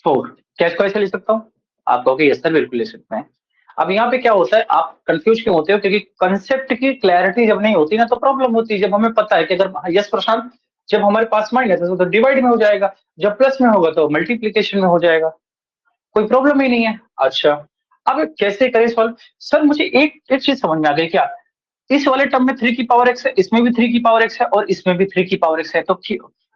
4। क्या इसको ऐसे लिख सकता हूँ? आप कहोगे यस सर, बिल्कुल लिख सकते हैं। अब यहाँ पे क्या होता है, आप कंफ्यूज क्यों होते हो? क्योंकि कंसेप्ट की क्लैरिटी जब नहीं होती ना तो प्रॉब्लम होती है। जब हमें पता है कि अगर यस प्रशांत, जब हमारे पास माइनस है तो डिवाइड में हो जाएगा, जब प्लस में होगा तो मल्टीप्लीकेशन में हो जाएगा, कोई प्रॉब्लम ही नहीं है। अच्छा, अब कैसे करें सॉल्व? सर मुझे एक एक चीज समझ में आ गई, क्या इस वाले टर्म में 3 की पावर एक्स है, इसमें भी 3 की पावर एक्स है और इसमें भी 3 की पावर एक्स है, तो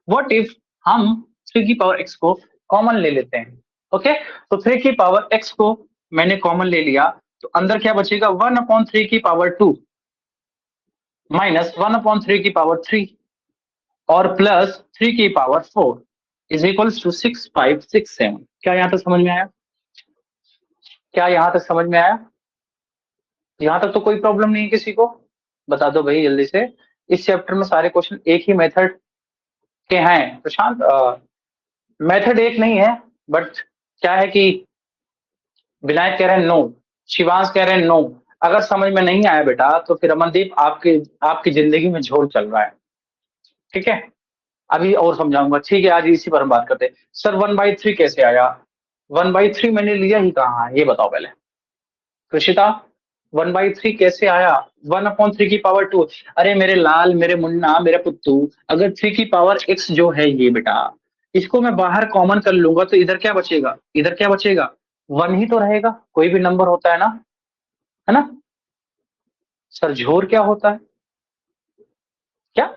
व्हाट इफ हम 3 की पावर एक्स को कॉमन ले लेते हैं? ओके, तो 3 की पावर एक्स को मैंने कॉमन ले लिया, तो अंदर क्या बचेगा? 1/3 की पावर 2 माइनस 1/3 की पावर 3 और प्लस 3 की पावर 4 इज इक्वल्स टू 6, 5, 6, 7। क्या यहां तक समझ में आया? क्या यहां तक समझ में आया? यहां तक तो कोई प्रॉब्लम नहीं है किसी को? बता दो भाई जल्दी से। इस चैप्टर में सारे क्वेश्चन एक ही मेथड के हैं प्रशांत। मेथड एक नहीं है, बट क्या है कि विनायक कह रहे हैं नो, शिवांश कह रहे हैं नो। अगर समझ में नहीं आया बेटा तो फिर अमनदीप आपकी आपकी जिंदगी में झोल चल रहा है, ठीक है। अभी और समझाऊंगा, ठीक है। आज इसी पर हम बात करते हैं। सर 1/3 कैसे आया? 1/3 मैंने लिया ही कहाँ है, ये बताओ पहले कृषिता। 1/3 कैसे आया? 1/3 की पावर 2। अरे मेरे लाल, मेरे मुन्ना, मेरे पुत्तू, अगर 3 की पावर x जो है ये बेटा, इसको मैं बाहर कॉमन कर लूंगा तो इधर क्या बचेगा? इधर क्या बचेगा? 1 ही तो रहेगा, कोई भी नंबर होता है ना। सर झोर क्या होता है? क्या?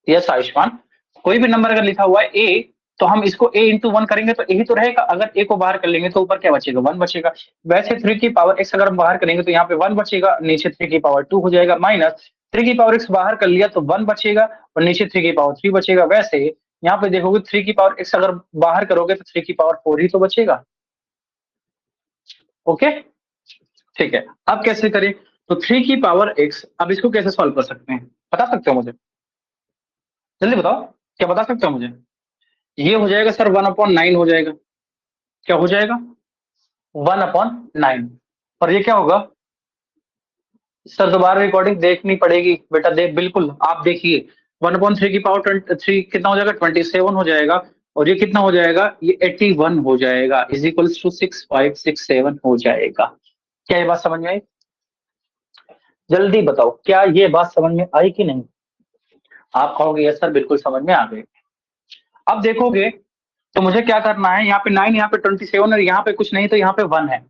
यस आयुष्मान, कोई भी नंबर अगर लिखा हुआ है ए, तो हम इसको a इंटू 1 करेंगे तो यही तो रहेगा। अगर a को बाहर कर लेंगे तो ऊपर क्या बचेगा? 1 बचेगा। वैसे 3 की पावर x अगर हम बाहर करेंगे तो यहाँ पे 1 बचेगा, नीचे 3 की पावर 2 हो जाएगा, माइनस 3 की पावर x बाहर कर लिया तो 1 बचेगा और नीचे 3 की पावर 3 बचेगा। वैसे यहाँ पे देखोगे 3 की पावर x अगर बाहर करोगे तो 3 की पावर 4 ही तो बचेगा। ओके, ठीक है। अब कैसे करें? तो 3 की पावर x, अब इसको कैसे सॉल्व कर सकते हैं, बता सकते हो मुझे? जल्दी बताओ, क्या बता सकते हो मुझे? ये हो जाएगा सर 1/9 हो जाएगा। क्या हो जाएगा? 1/9। और ये क्या होगा? सर दोबारा रिकॉर्डिंग देखनी पड़ेगी बेटा, देख, बिल्कुल आप देखिए। 1/3 की पावर 3 कितना हो जाएगा? 27 हो जाएगा। और ये कितना हो जाएगा? ये 81 हो जाएगा, इज इक्वल्स टू 6567 हो जाएगा। क्या ये बात समझ में आई? जल्दी बताओ, क्या ये बात समझ में आई कि नहीं? आप कहोगे यस सर, बिल्कुल समझ में आ गई। अब देखोगे तो मुझे क्या करना है, यहाँ पे 9, यहाँ पे 27 और यहाँ पे कुछ नहीं तो यहाँ पे 1 है।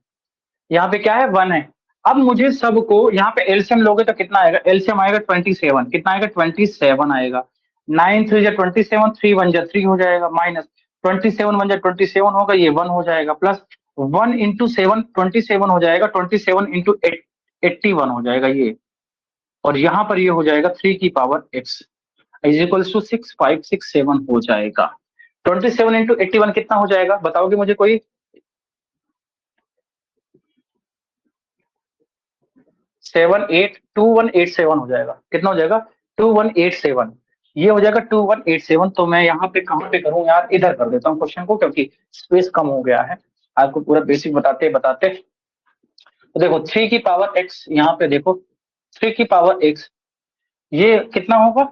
यहाँ पे क्या है? 1 है। अब मुझे सबको यहाँ पे एलसीएम लोगे तो कितना आएगा? एलसीएम आएगा 27। कितना आएगा? 27 आएगा। 9 3 27, 3 1 3 हो जाएगा, माइनस 27 1 27 होगा, ये 1 हो जाएगा, प्लस 1 इंटू 7 27 हो जाएगा, 27 इंटू 81 हो जाएगा ये। और यहाँ पर ये हो जाएगा 3 की power x is equals to 6567 हो जाएगा। 27 इंटू 81 कितना हो जाएगा? बताओगे मुझे कोई? 2187 हो जाएगा। कितना हो जाएगा? 2187। ये हो जाएगा 2187। तो मैं यहाँ पे कहाँ पे करूँ यार? इधर कर देता हूँ क्वेश्चन को, क्योंकि स्पेस कम हो गया है। आपको पूरा बेसिक बताते बताते। तो देखो 3 की पावर x, यहाँ पे देखो 3 की पावर x, ये कितना होगा?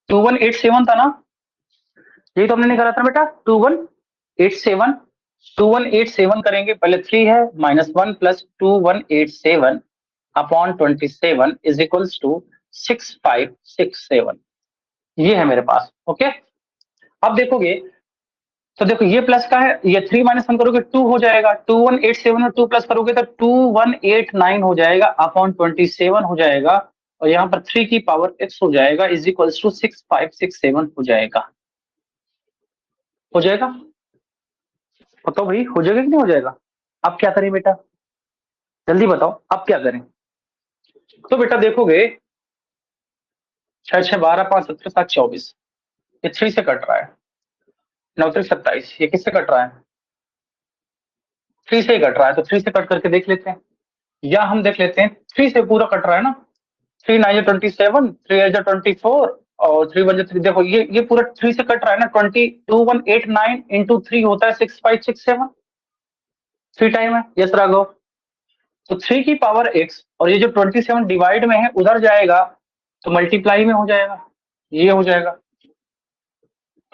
2187 था ना, यही तो हमने निकाला था बेटा, 2187। 2187 करेंगे, पहले 3 है, -1 plus 2187 upon 27 is equals to 6567। ये है मेरे पास। ओके, अब देखोगे तो देखो ये प्लस का है, ये 3 माइनस 1 करोगे 2 हो जाएगा, 2187 और 2 प्लस करोगे तो 2189 हो जाएगा अपॉन 27 हो जाएगा, और यहाँ पर 3 की पावर x हो जाएगा इज इक्वल्स टू 6567 हो जाएगा। हो जाएगा? बताओ भाई, हो जाएगा कि नहीं हो जाएगा? अब क्या करें बेटा, जल्दी बताओ अब क्या करें? तो बेटा देखोगे 6 6 12 5 17 7 24, ये 3 से कट रहा है, 9 3 27, ये किससे कट रहा है? 3 से ही कट रहा है, तो 3 से कट करके देख लेते हैं, या हम देख लेते हैं 3 से पूरा कट रहा है ना, 3 9 27, 3 8 24 और 3 1 3, देखो ये पूरा 3 से कट रहा है ना, 2189 इंटू 3 होता है 6567, 3 टाइम है, यस राघव। तो 3 की पावर x और ये जो 27 डिवाइड में है उधर जाएगा तो मल्टीप्लाई में हो जाएगा, ये हो जाएगा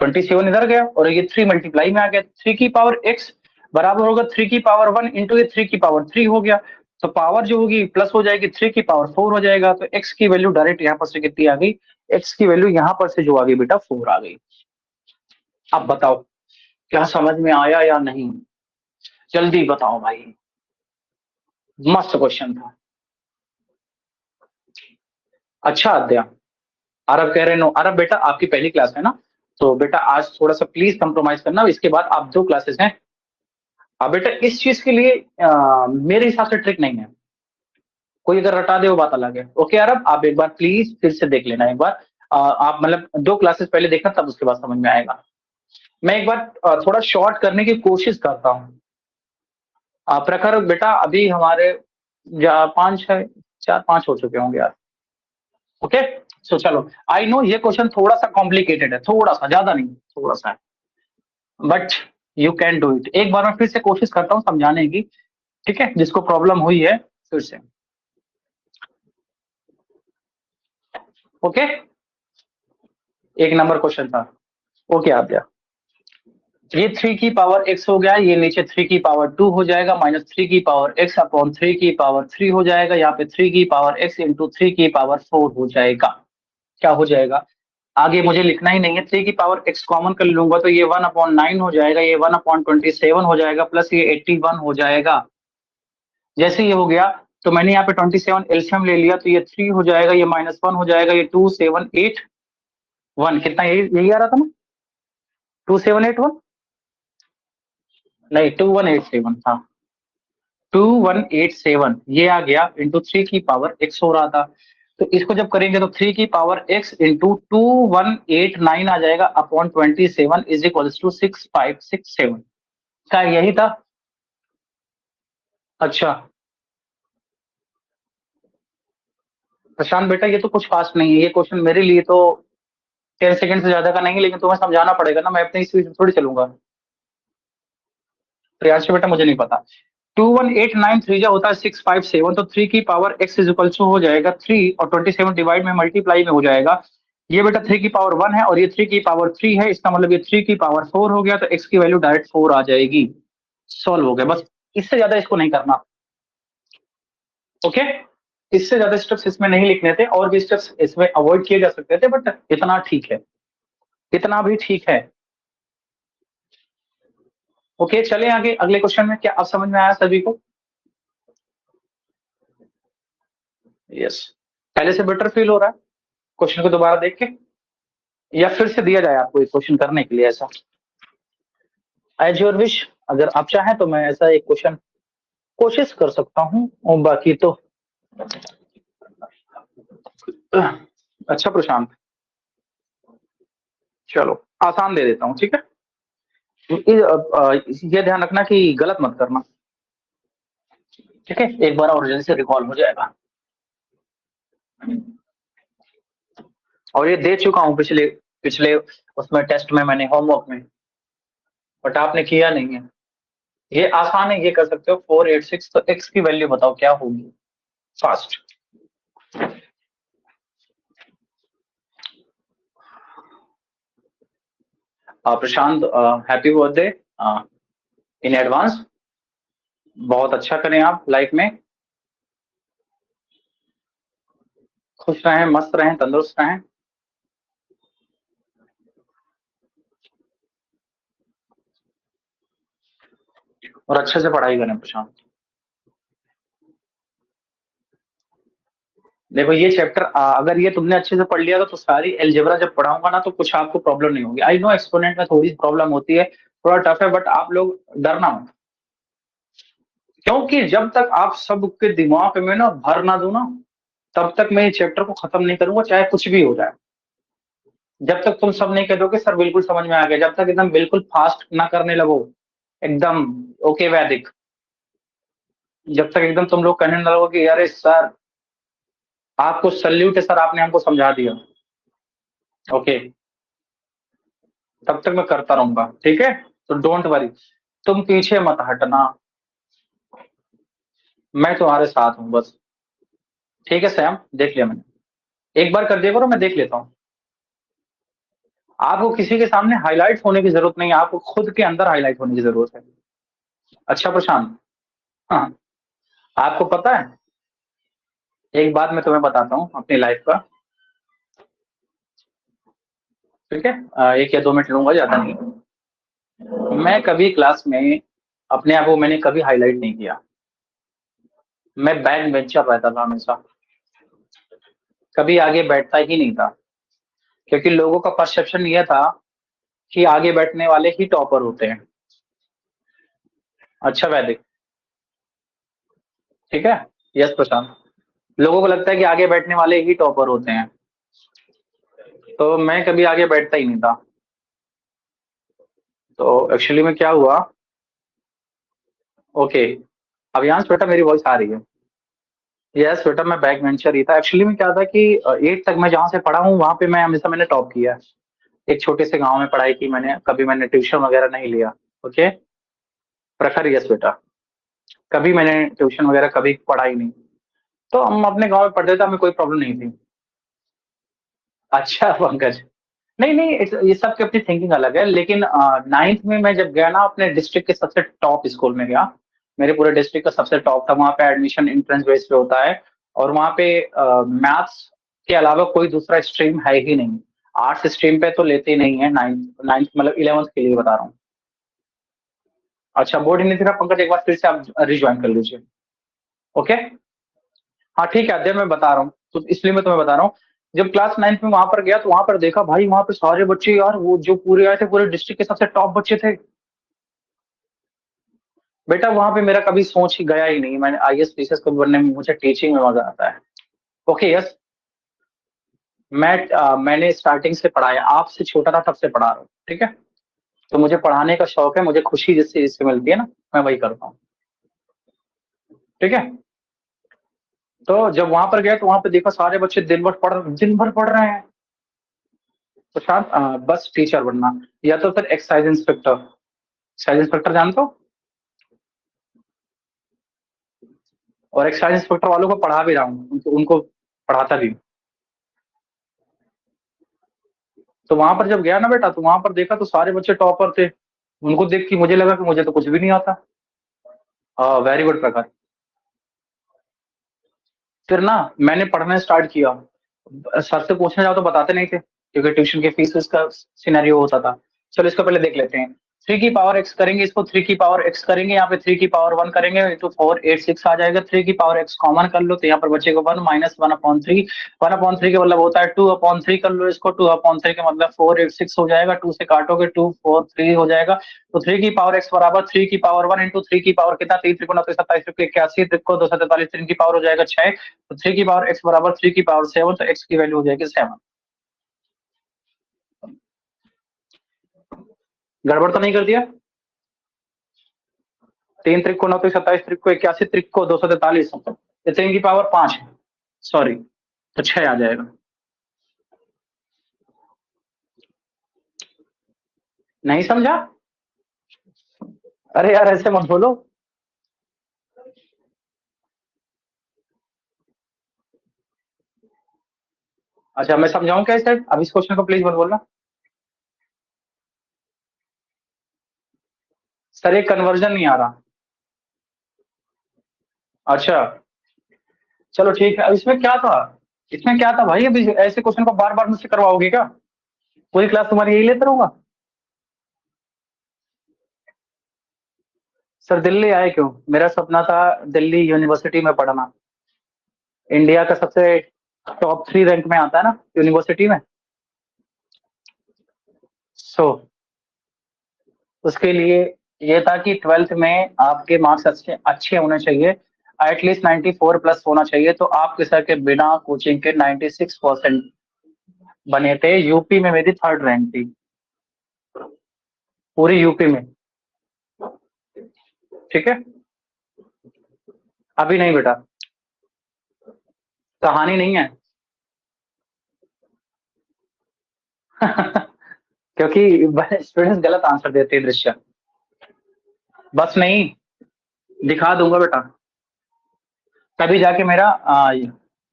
27 इधर गया और ये 3 मल्टीप्लाई में आ गया, 3 की पावर x बराबर होगा 3 की पावर 1 इंटू ये 3 की पावर 3 हो गया, तो पावर जो होगी प्लस हो जाएगी, 3 की पावर 4 हो जाएगा, तो x की वैल्यू डायरेक्ट यहाँ पर से कितनी आ गई, x की वैल्यू यहाँ पर से जो आ गई बेटा 4 आ गई। अब बताओ क्या समझ में आया या नहीं, जल्दी बताओ भाई, मस्त क्वेश्चन था। अच्छा अध्याय, आरब कह रहे नो, आरब बेटा आपकी पहली क्लास है ना, तो बेटा आज थोड़ा सा प्लीज कंप्रोमाइज करना, इसके बाद आप 2 क्लासेस हैं। अब बेटा इस चीज के लिए मेरे हिसाब से ट्रिक नहीं है, कोई अगर रटा दे वो बात अलग है। ओके अरब, आप एक बार प्लीज फिर से देख लेना एक बार, आप मतलब 2 क्लासेस पहले देखना तब उसके बाद समझ में आएगा। मैं एक बार थोड़ा शॉर्ट करने की कोशिश करता हूँ। प्रखर बेटा अभी हमारे 5 6 4 5 हो चुके होंगे यार। ओके सो चलो, आई नो ये क्वेश्चन थोड़ा सा कॉम्प्लिकेटेड है, थोड़ा सा, ज्यादा नहीं, थोड़ा सा है, but you can do it. एक बार मैं फिर से कोशिश करता हूँ समझाने की, ठीक है, जिसको प्रॉब्लम हुई है फिर से। ओके, 1 नंबर क्वेश्चन था। ओके आ गया, ये 3 की पावर x हो गया, ये नीचे 3 की पावर 2 हो जाएगा, माइनस 3 की पावर x अपॉन 3 की पावर 3 हो जाएगा, यहाँ पे 3 की पावर x इंटू 3 की पावर 4 हो जाएगा। क्या हो जाएगा, आगे मुझे लिखना ही नहीं है, 3 की पावर x कॉमन कर लूंगा तो ये 1/9 हो जाएगा, ये 1/27 हो जाएगा, प्लस ये 81 हो जाएगा। जैसे ये हो गया तो मैंने यहाँ पे 27 एलसीएम ले लिया, तो ये 3 हो जाएगा, ये -1 हो जाएगा, ये 2781, कितना, यही आ रहा था ना, 2781 नहीं 2187 था, 2187 ये आ गया, इंटू 3 की पावर x हो रहा था, तो इसको जब करेंगे तो 3 की पावर x इंटू 2189 आ जाएगा अपॉन 27 इज इक्वल्स टू 6567। क्या यही था? अच्छा प्रशांत बेटा ये तो कुछ खास नहीं है, ये क्वेश्चन मेरे लिए तो 10 सेकंड से ज्यादा का नहीं है, लेकिन तुम्हें समझाना पड़ेगा ना, मैं अपनी स्पीड थोड़ी चलूंगा। प्रियांश बेटा मुझे नहीं पता, 2189 3 जा होता है 657, तो 3 की power x is equal to हो जाएगा 3 और 27 डिवाइड में मल्टीप्लाई में हो जाएगा, ये बेटा 3 की पावर 1 है और ये 3 की पावर 3 है, इसका मतलब ये 3 की पावर 4 हो गया, तो x की वैल्यू डायरेक्ट 4 आ जाएगी। सॉल्व हो गया, बस इससे ज्यादा इसको नहीं करना। ओके, इससे ज्यादा स्टेप्स इसमें नहीं लिखने थे, और भी स्टेप्स इसमें अवॉइड किए जा सकते थे, बट इतना ठीक है, इतना भी ठीक है। ओके चले आगे अगले क्वेश्चन में, क्या अब समझ में आया सभी को? यस, पहले से बेटर फील हो रहा है क्वेश्चन को दोबारा देख के, या फिर से दिया जाए आपको एक क्वेश्चन करने के लिए? ऐसा एज योर विश, अगर आप चाहें तो मैं ऐसा एक क्वेश्चन कोशिश कर सकता हूँ, और बाकी तो अच्छा प्रशांत, चलो आसान दे देता हूँ, ठीक है, ये ध्यान रखना कि गलत मत करना, ठीक है, एक बार और जल्दी से रिकॉल हो जाएगा। और ये दे चुका हूँ पिछले पिछले उसमें टेस्ट में, मैंने होमवर्क में, बट आपने किया नहीं है। ये आसान है, ये कर सकते हो, 486, तो x की वैल्यू बताओ क्या होगी fast. Prashant happy birthday in advance, बहुत अच्छा करें आप लाइफ में, खुश रहें, मस्त रहें, तंदुरुस्त रहें। और अच्छे से पढ़ाई करें प्रशांत। देखो ये चैप्टर अगर ये तुमने अच्छे से पढ़ लिया तो सारी अलजेब्रा जब पढ़ाऊंगा ना तो कुछ आपको प्रॉब्लम नहीं होगी। आई नो एक्सपोनेंट में थोड़ी प्रॉब्लम होती है, थोड़ा टफ है, बट आप लोग डरना मत, क्योंकि जब तक आप सबके दिमाग में ना भर ना दूं ना तब तक मैं ये चैप्टर को खत्म नहीं करूंगा, चाहे कुछ भी हो जाए। जब तक तुम सब नहीं कह दोगे सर बिल्कुल समझ में आ गया, जब तक एकदम बिल्कुल फास्ट ना करने लगो, एकदम ओके वैदिक, जब तक एकदम तुम लोग कहने लगो कि अरे सर आपको सल्यूट है सर, आपने हमको समझा दिया, ओके, तब तक मैं करता रहूंगा, ठीक है। तो डोंट वरी, तुम पीछे मत हटना, मैं तुम्हारे साथ हूं बस। ठीक है सैम, देख लिया मैंने, एक बार कर दिया करो, मैं देख लेता हूँ। आपको किसी के सामने हाईलाइट होने की जरूरत नहीं है, आपको खुद के अंदर हाईलाइट होने की जरूरत है। अच्छा प्रशांत, हाँ, आपको पता है एक बात मैं तुम्हें बताता हूँ अपनी लाइफ का, ठीक है, 1 या 2 मिनट लूंगा, ज्यादा नहीं। मैं कभी क्लास में अपने आप को मैंने कभी हाईलाइट नहीं किया, मैं बैक बेंचर रहता था हमेशा, कभी आगे बैठता ही नहीं था, क्योंकि लोगों का परसेप्शन ये था कि आगे बैठने वाले ही टॉपर होते हैं। अच्छा वैदिक, ठीक है, यस प्रशांत, लोगों को लगता है कि आगे बैठने वाले ही टॉपर होते हैं, तो मैं कभी आगे बैठता ही नहीं था। तो एक्चुअली में क्या हुआ, ओके, अभियांश बेटा मेरी वॉइस आ रही है? यस बेटा, मैं बैक बेंचर ही था। एक्चुअली में क्या था कि 8 तक मैं जहाँ से पढ़ा हूँ वहां पे मैं हमेशा मैंने टॉप किया है। एक छोटे से गांव में पढ़ाई की मैंने, कभी मैंने ट्यूशन वगैरह नहीं लिया। ओके प्रखर, यस बेटा, कभी मैंने ट्यूशन वगैरह कभी पढ़ाई नहीं, तो हम अपने गांव में पढ़ते थे, हमें कोई प्रॉब्लम नहीं थी। अच्छा पंकज, नहीं नहीं ये सब की अपनी थिंकिंग अलग है, लेकिन 9th में मैं जब गया ना अपने डिस्ट्रिक्ट के सबसे टॉप स्कूल में गया, मेरे पूरे डिस्ट्रिक्ट का सबसे टॉप था, वहां पे एडमिशन एंट्रेंस बेस पे होता है, और वहां पे मैथ्स के अलावा कोई दूसरा स्ट्रीम है ही नहीं, आर्ट्स स्ट्रीम पे तो लेते ही नहीं है, 9th मतलब 11th के लिए बता रहा हूँ। अच्छा बोर्ड ही नहीं दिखा पंकज, एक बार फिर से आप रिज्वाइन कर लीजिए। ओके, हाँ ठीक है अध्यय, मैं बता रहा हूँ, तो इसलिए मैं तुम्हें बता रहा हूँ, जब क्लास 9th में वहां पर गया तो वहां पर देखा भाई, वहां पे सारे बच्चे यार वो जो पूरे आए थे पूरे डिस्ट्रिक्ट के सबसे टॉप बच्चे थे। बेटा वहां पे मेरा कभी सोच ही गया ही नहीं, मैंने आईएएस पीसीएस को बनने में, मुझे टीचिंग में मजा आता है। ओके यस, मैंने स्टार्टिंग से पढ़ाया, आपसे छोटा था तब से पढ़ा रहा हूँ, ठीक है, तो मुझे पढ़ाने का शौक है, मुझे खुशी जिससे जिससे मिलती है ना मैं वही करता हूँ, ठीक है। तो जब वहां पर गया तो वहां पे देखा सारे बच्चे दिन भर पढ़ रहे हैं। तो शायद बस टीचर बनना, या तो फिर एक्साइज इंस्पेक्टर, एक्साइज इंस्पेक्टर जानते हो, और एक्साइज इंस्पेक्टर वालों को पढ़ा भी रहा हूँ, उनको पढ़ाता भी हूँ। तो वहां पर जब गया ना बेटा, तो वहां पर देखा तो सारे बच्चे टॉपर थे, उनको देख के मुझे लगा कि मुझे तो कुछ भी नहीं आता। वेरी गुड प्रकार, फिर ना मैंने पढ़ना स्टार्ट किया, सर से पूछने जाओ तो बताते नहीं थे, क्योंकि ट्यूशन के फीस का सिनेरियो होता था। चलो इसको पहले देख लेते हैं, 3 की पावर x करेंगे, इसको 3 की पावर x करेंगे, यहाँ पे 3 की पावर 1 करेंगे तो 4 8 6 आ जाएगा, 3 की पावर x कॉमन कर लो तो यहाँ पर बचेगा 1 माइनस 1/3, 1/3 का मतलब होता है 2/3, कर लो इसको, 2/3 का मतलब 4 8 6 हो जाएगा, 2 से काटोगे 2 4 3 हो जाएगा। तो 3 की पावर x बराबर 3 की पावर 1 इंटू 3 की पावर कितना, 3 त्रिकोण 27 81, त्रिकोण 243, 3 की पावर हो जाएगा 6, तो 3 की पावर x बराबर 3 की पावर 7, तो x की वैल्यू हो जाएगी 7। गड़बड़ तो नहीं कर दिया? 3 त्रिक को 9 27 त्रिक को 81 त्रिक को 243, 3 की पावर 5 है, सॉरी, तो 6 आ जाएगा। नहीं समझा? अरे यार ऐसे मत बोलो। अच्छा मैं समझाऊं कैसे, अब इस क्वेश्चन को प्लीज मत बोलना। सर ये कन्वर्जन नहीं आ रहा। अच्छा चलो ठीक है, अब इसमें क्या था, इसमें क्या था भाई, अभी ऐसे क्वेश्चन को बार बार मुझसे करवाओगे क्या, पूरी क्लास तुम्हारी यही लेते रहूंगा? सर दिल्ली आए क्यों? मेरा सपना था दिल्ली यूनिवर्सिटी में पढ़ना। इंडिया का सबसे टॉप 3 रैंक में आता है ना यूनिवर्सिटी में। सो उसके लिए ये था कि 12th में आपके मार्क्स अच्छे अच्छे होने चाहिए, एटलीस्ट 94 प्लस होना चाहिए। तो आपके सर के बिना कोचिंग के 96% बने थे। यूपी में मेरी 3rd रैंक थी पूरी यूपी में। ठीक है, अभी नहीं बेटा, कहानी नहीं है। क्योंकि स्टूडेंट्स गलत आंसर देते हैं दृश्य। बस नहीं, दिखा दूंगा बेटा। तभी जाके मेरा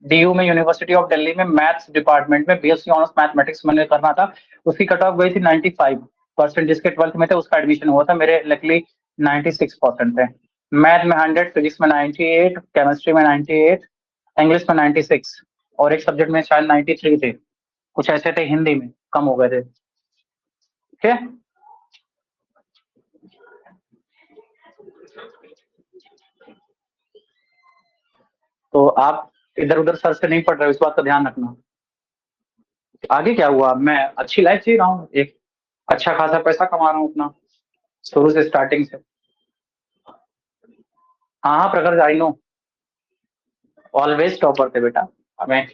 डीयू में, यूनिवर्सिटी ऑफ दिल्ली में मैथ्स डिपार्टमेंट में बीएससी ऑनर्स मैथमेटिक्स मैंने करना था। उसकी कट ऑफ गई थी 95%। जिसके 12th में थे उसका एडमिशन हुआ था, मेरे लकली 96% थे। मैथ में 100, फिजिक्स में 98, केमिस्ट्री में 98, इंग्लिश में 96 और एक सब्जेक्ट में शायद 93 थे, कुछ ऐसे थे। हिंदी में कम हो गए थे। ठीक है, तो आप इधर उधर सर से नहीं पढ़ रहे हो, इस बात का ध्यान रखना। आगे क्या हुआ, मैं अच्छी लाइफ जी रहा हूँ, एक अच्छा खासा पैसा कमा रहा हूँ अपना, शुरू से स्टार्टिंग से। हाँ हाँ प्रखर, आई नो, ऑलवेज टॉपर थे बेटा हमें।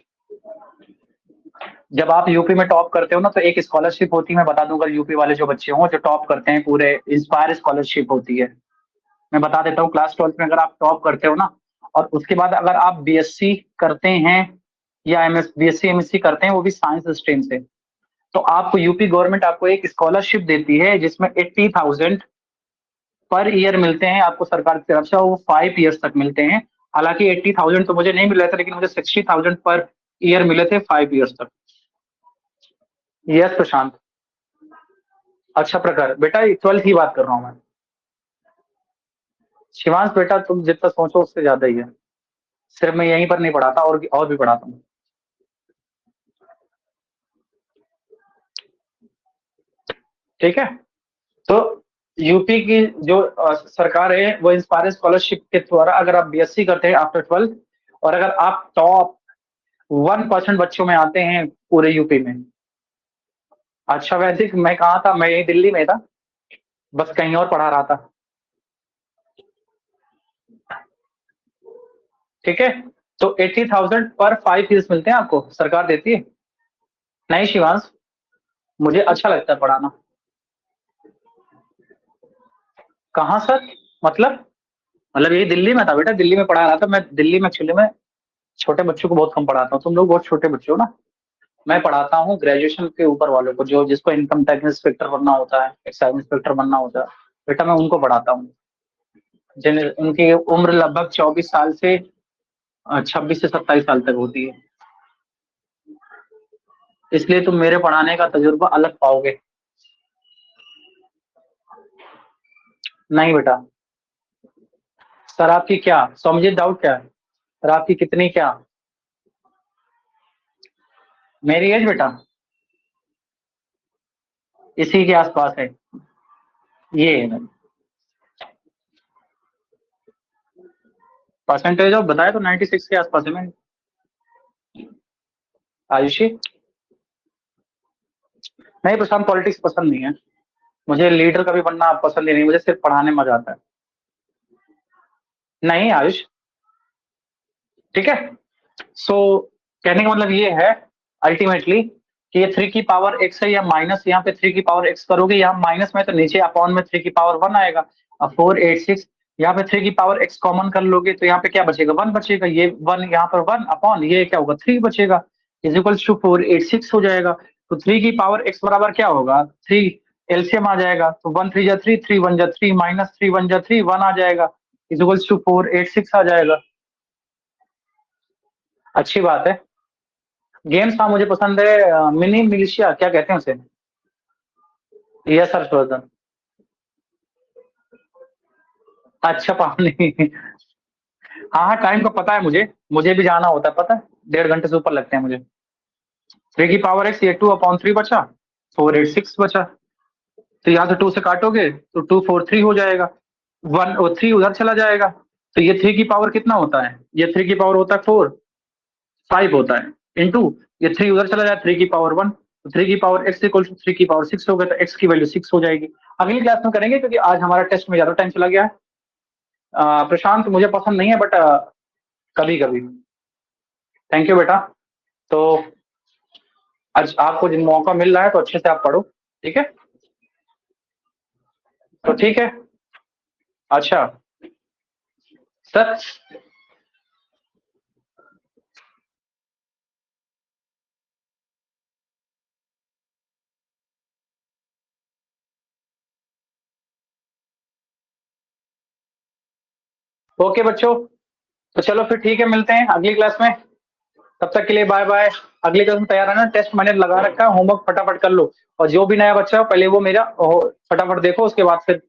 जब आप यूपी में टॉप करते हो ना तो एक स्कॉलरशिप होती है, मैं बता दूंगा यूपी वाले जो बच्चे हों जो टॉप करते हैं, पूरे इंस्पायर स्कॉलरशिप होती है। मैं बता देता हूँ, क्लास 12th में अगर आप टॉप करते हो ना, और उसके बाद अगर आप बीएससी करते हैं या बीएससी एमएससी करते हैं, वो भी साइंस स्ट्रीम से, तो आपको यूपी गवर्नमेंट आपको एक स्कॉलरशिप देती है जिसमें 80,000 पर ईयर मिलते हैं आपको सरकार की तरफ से, और वो 5 ईयर्स तक मिलते हैं। हालांकि 80,000 तो मुझे नहीं मिल रहा था, लेकिन मुझे 60,000 पर ईयर मिले थे 5 ईयर्स तक। यस प्रशांत। अच्छा प्रकार बेटा, 12th की बात कर रहा हूँ मैं। शिवांश बेटा, तुम जितना सोचो उससे ज्यादा ही है। सिर्फ मैं यहीं पर नहीं पढ़ाता, और भी पढ़ाता हूँ। ठीक है, तो यूपी की जो सरकार है वो इंस्पायर स्कॉलरशिप के द्वारा, अगर आप बीएससी करते हैं आफ्टर 12th, और अगर आप टॉप 1% बच्चों में आते हैं पूरे यूपी में। अच्छा वैसे मैं कहा था, मैं यही दिल्ली में था, बस कहीं और पढ़ा रहा था। ठीक है, तो 80,000 पर 5 ईयर्स मिलते हैं आपको, सरकार देती है। नहीं शिवांश, मुझे अच्छा लगता है पढ़ाना। कहाँ सर? मतलब यही दिल्ली में था बेटा, दिल्ली में पढ़ा रहा था मैं। दिल्ली में एक्चुअली में छोटे बच्चों को बहुत कम पढ़ाता हूँ, तुम लोग बहुत छोटे बच्चे हो ना। मैं पढ़ाता हूँ ग्रेजुएशन के ऊपर वालों को, जो जिसको इनकम टैक्स इंस्पेक्टर बनना होता है, एक्साइज इंस्पेक्टर बनना होता है, बेटा मैं उनको पढ़ाता हूँ। जिन उनकी उम्र लगभग 24 साल से 26 से 27 साल तक होती है। इसलिए तुम मेरे पढ़ाने का तजुर्बा अलग पाओगे। नहीं बेटा, सर आपकी क्या समझे, डाउट क्या है सर आपकी, कितनी क्या? मेरी एज बेटा इसी के आसपास है, ये परसेंटेज ऑफ बताया तो 96 के आसपास है। मैं आयुषी, नहीं प्रशांत, पॉलिटिक्स पसंद नहीं है मुझे, लीडर कभी बनना पसंद ही नहीं, मुझे सिर्फ पढ़ाने में मजा आता है। नहीं आयुष, ठीक है। सो कहने का मतलब ये है अल्टीमेटली कि ये 3 की पावर x है, या माइनस यहाँ पे 3 की पावर x करोगे, यहाँ माइनस में तो नीचे अपॉन में 3 की पावर 1 आएगा। अब 486, यहाँ पे 3 की पावर x कॉमन कर लोगे तो यहाँ पे क्या बचेगा, 1 बचेगा। ये 1 यहाँ पर 1 अपॉन ये क्या होगा, 3 बचेगा, इज इक्वल्स टू 486 हो जाएगा। तो 3 की पावर x बराबर क्या होगा, 3 एलसीएम आ जाएगा, तो 1 3 जा 3, 3 1 जा 3, माइनस 3 1 जा 3, 1 आ जाएगा, इज इक्वल्स टू 486 आ जाएगा। अच्छी बात है। गेम्स हाँ मुझे पसंद है, मिनी मिलिशिया क्या कहते हैं उसे। यस हर्षवर्धन। अच्छा पानी। हाँ हाँ, टाइम का पता है मुझे भी जाना होता है, पता है 1.5 घंटे से ऊपर लगते हैं मुझे। 3 की पावर एक्स, ये 2/3 बचा, 486 बचा, तो यहाँ से 2 से काटोगे तो 243 हो जाएगा। 1 और 3 उधर चला जाएगा, तो ये 3 की पावर कितना होता है, ये 3 की पावर होता है 4, 5 होता है, इनटू ये 3 उधर चला जाए 3 की पावर 1, तो 3 की पावर x इक्वल टू 3 की पावर 6 हो गया, तो x की वैल्यू 6 हो जाएगी। अगली क्लास में करेंगे क्योंकि आज हमारा टेस्ट में ज्यादा टाइम चला गया है। प्रशांत मुझे पसंद नहीं है बट कभी कभी। थैंक यू बेटा। तो आज आपको जिन मौका मिल रहा है तो अच्छे से आप पढ़ो, ठीक है? तो ठीक है। अच्छा सर, ओके बच्चों, तो चलो फिर ठीक है, मिलते हैं अगली क्लास में। तब तक के लिए बाय बाय। अगली क्लास में तैयार रहना, टेस्ट मैंने लगा रखा है, होमवर्क फटाफट कर लो, और जो भी नया बच्चा हो पहले वो मेरा फटाफट देखो, उसके बाद फिर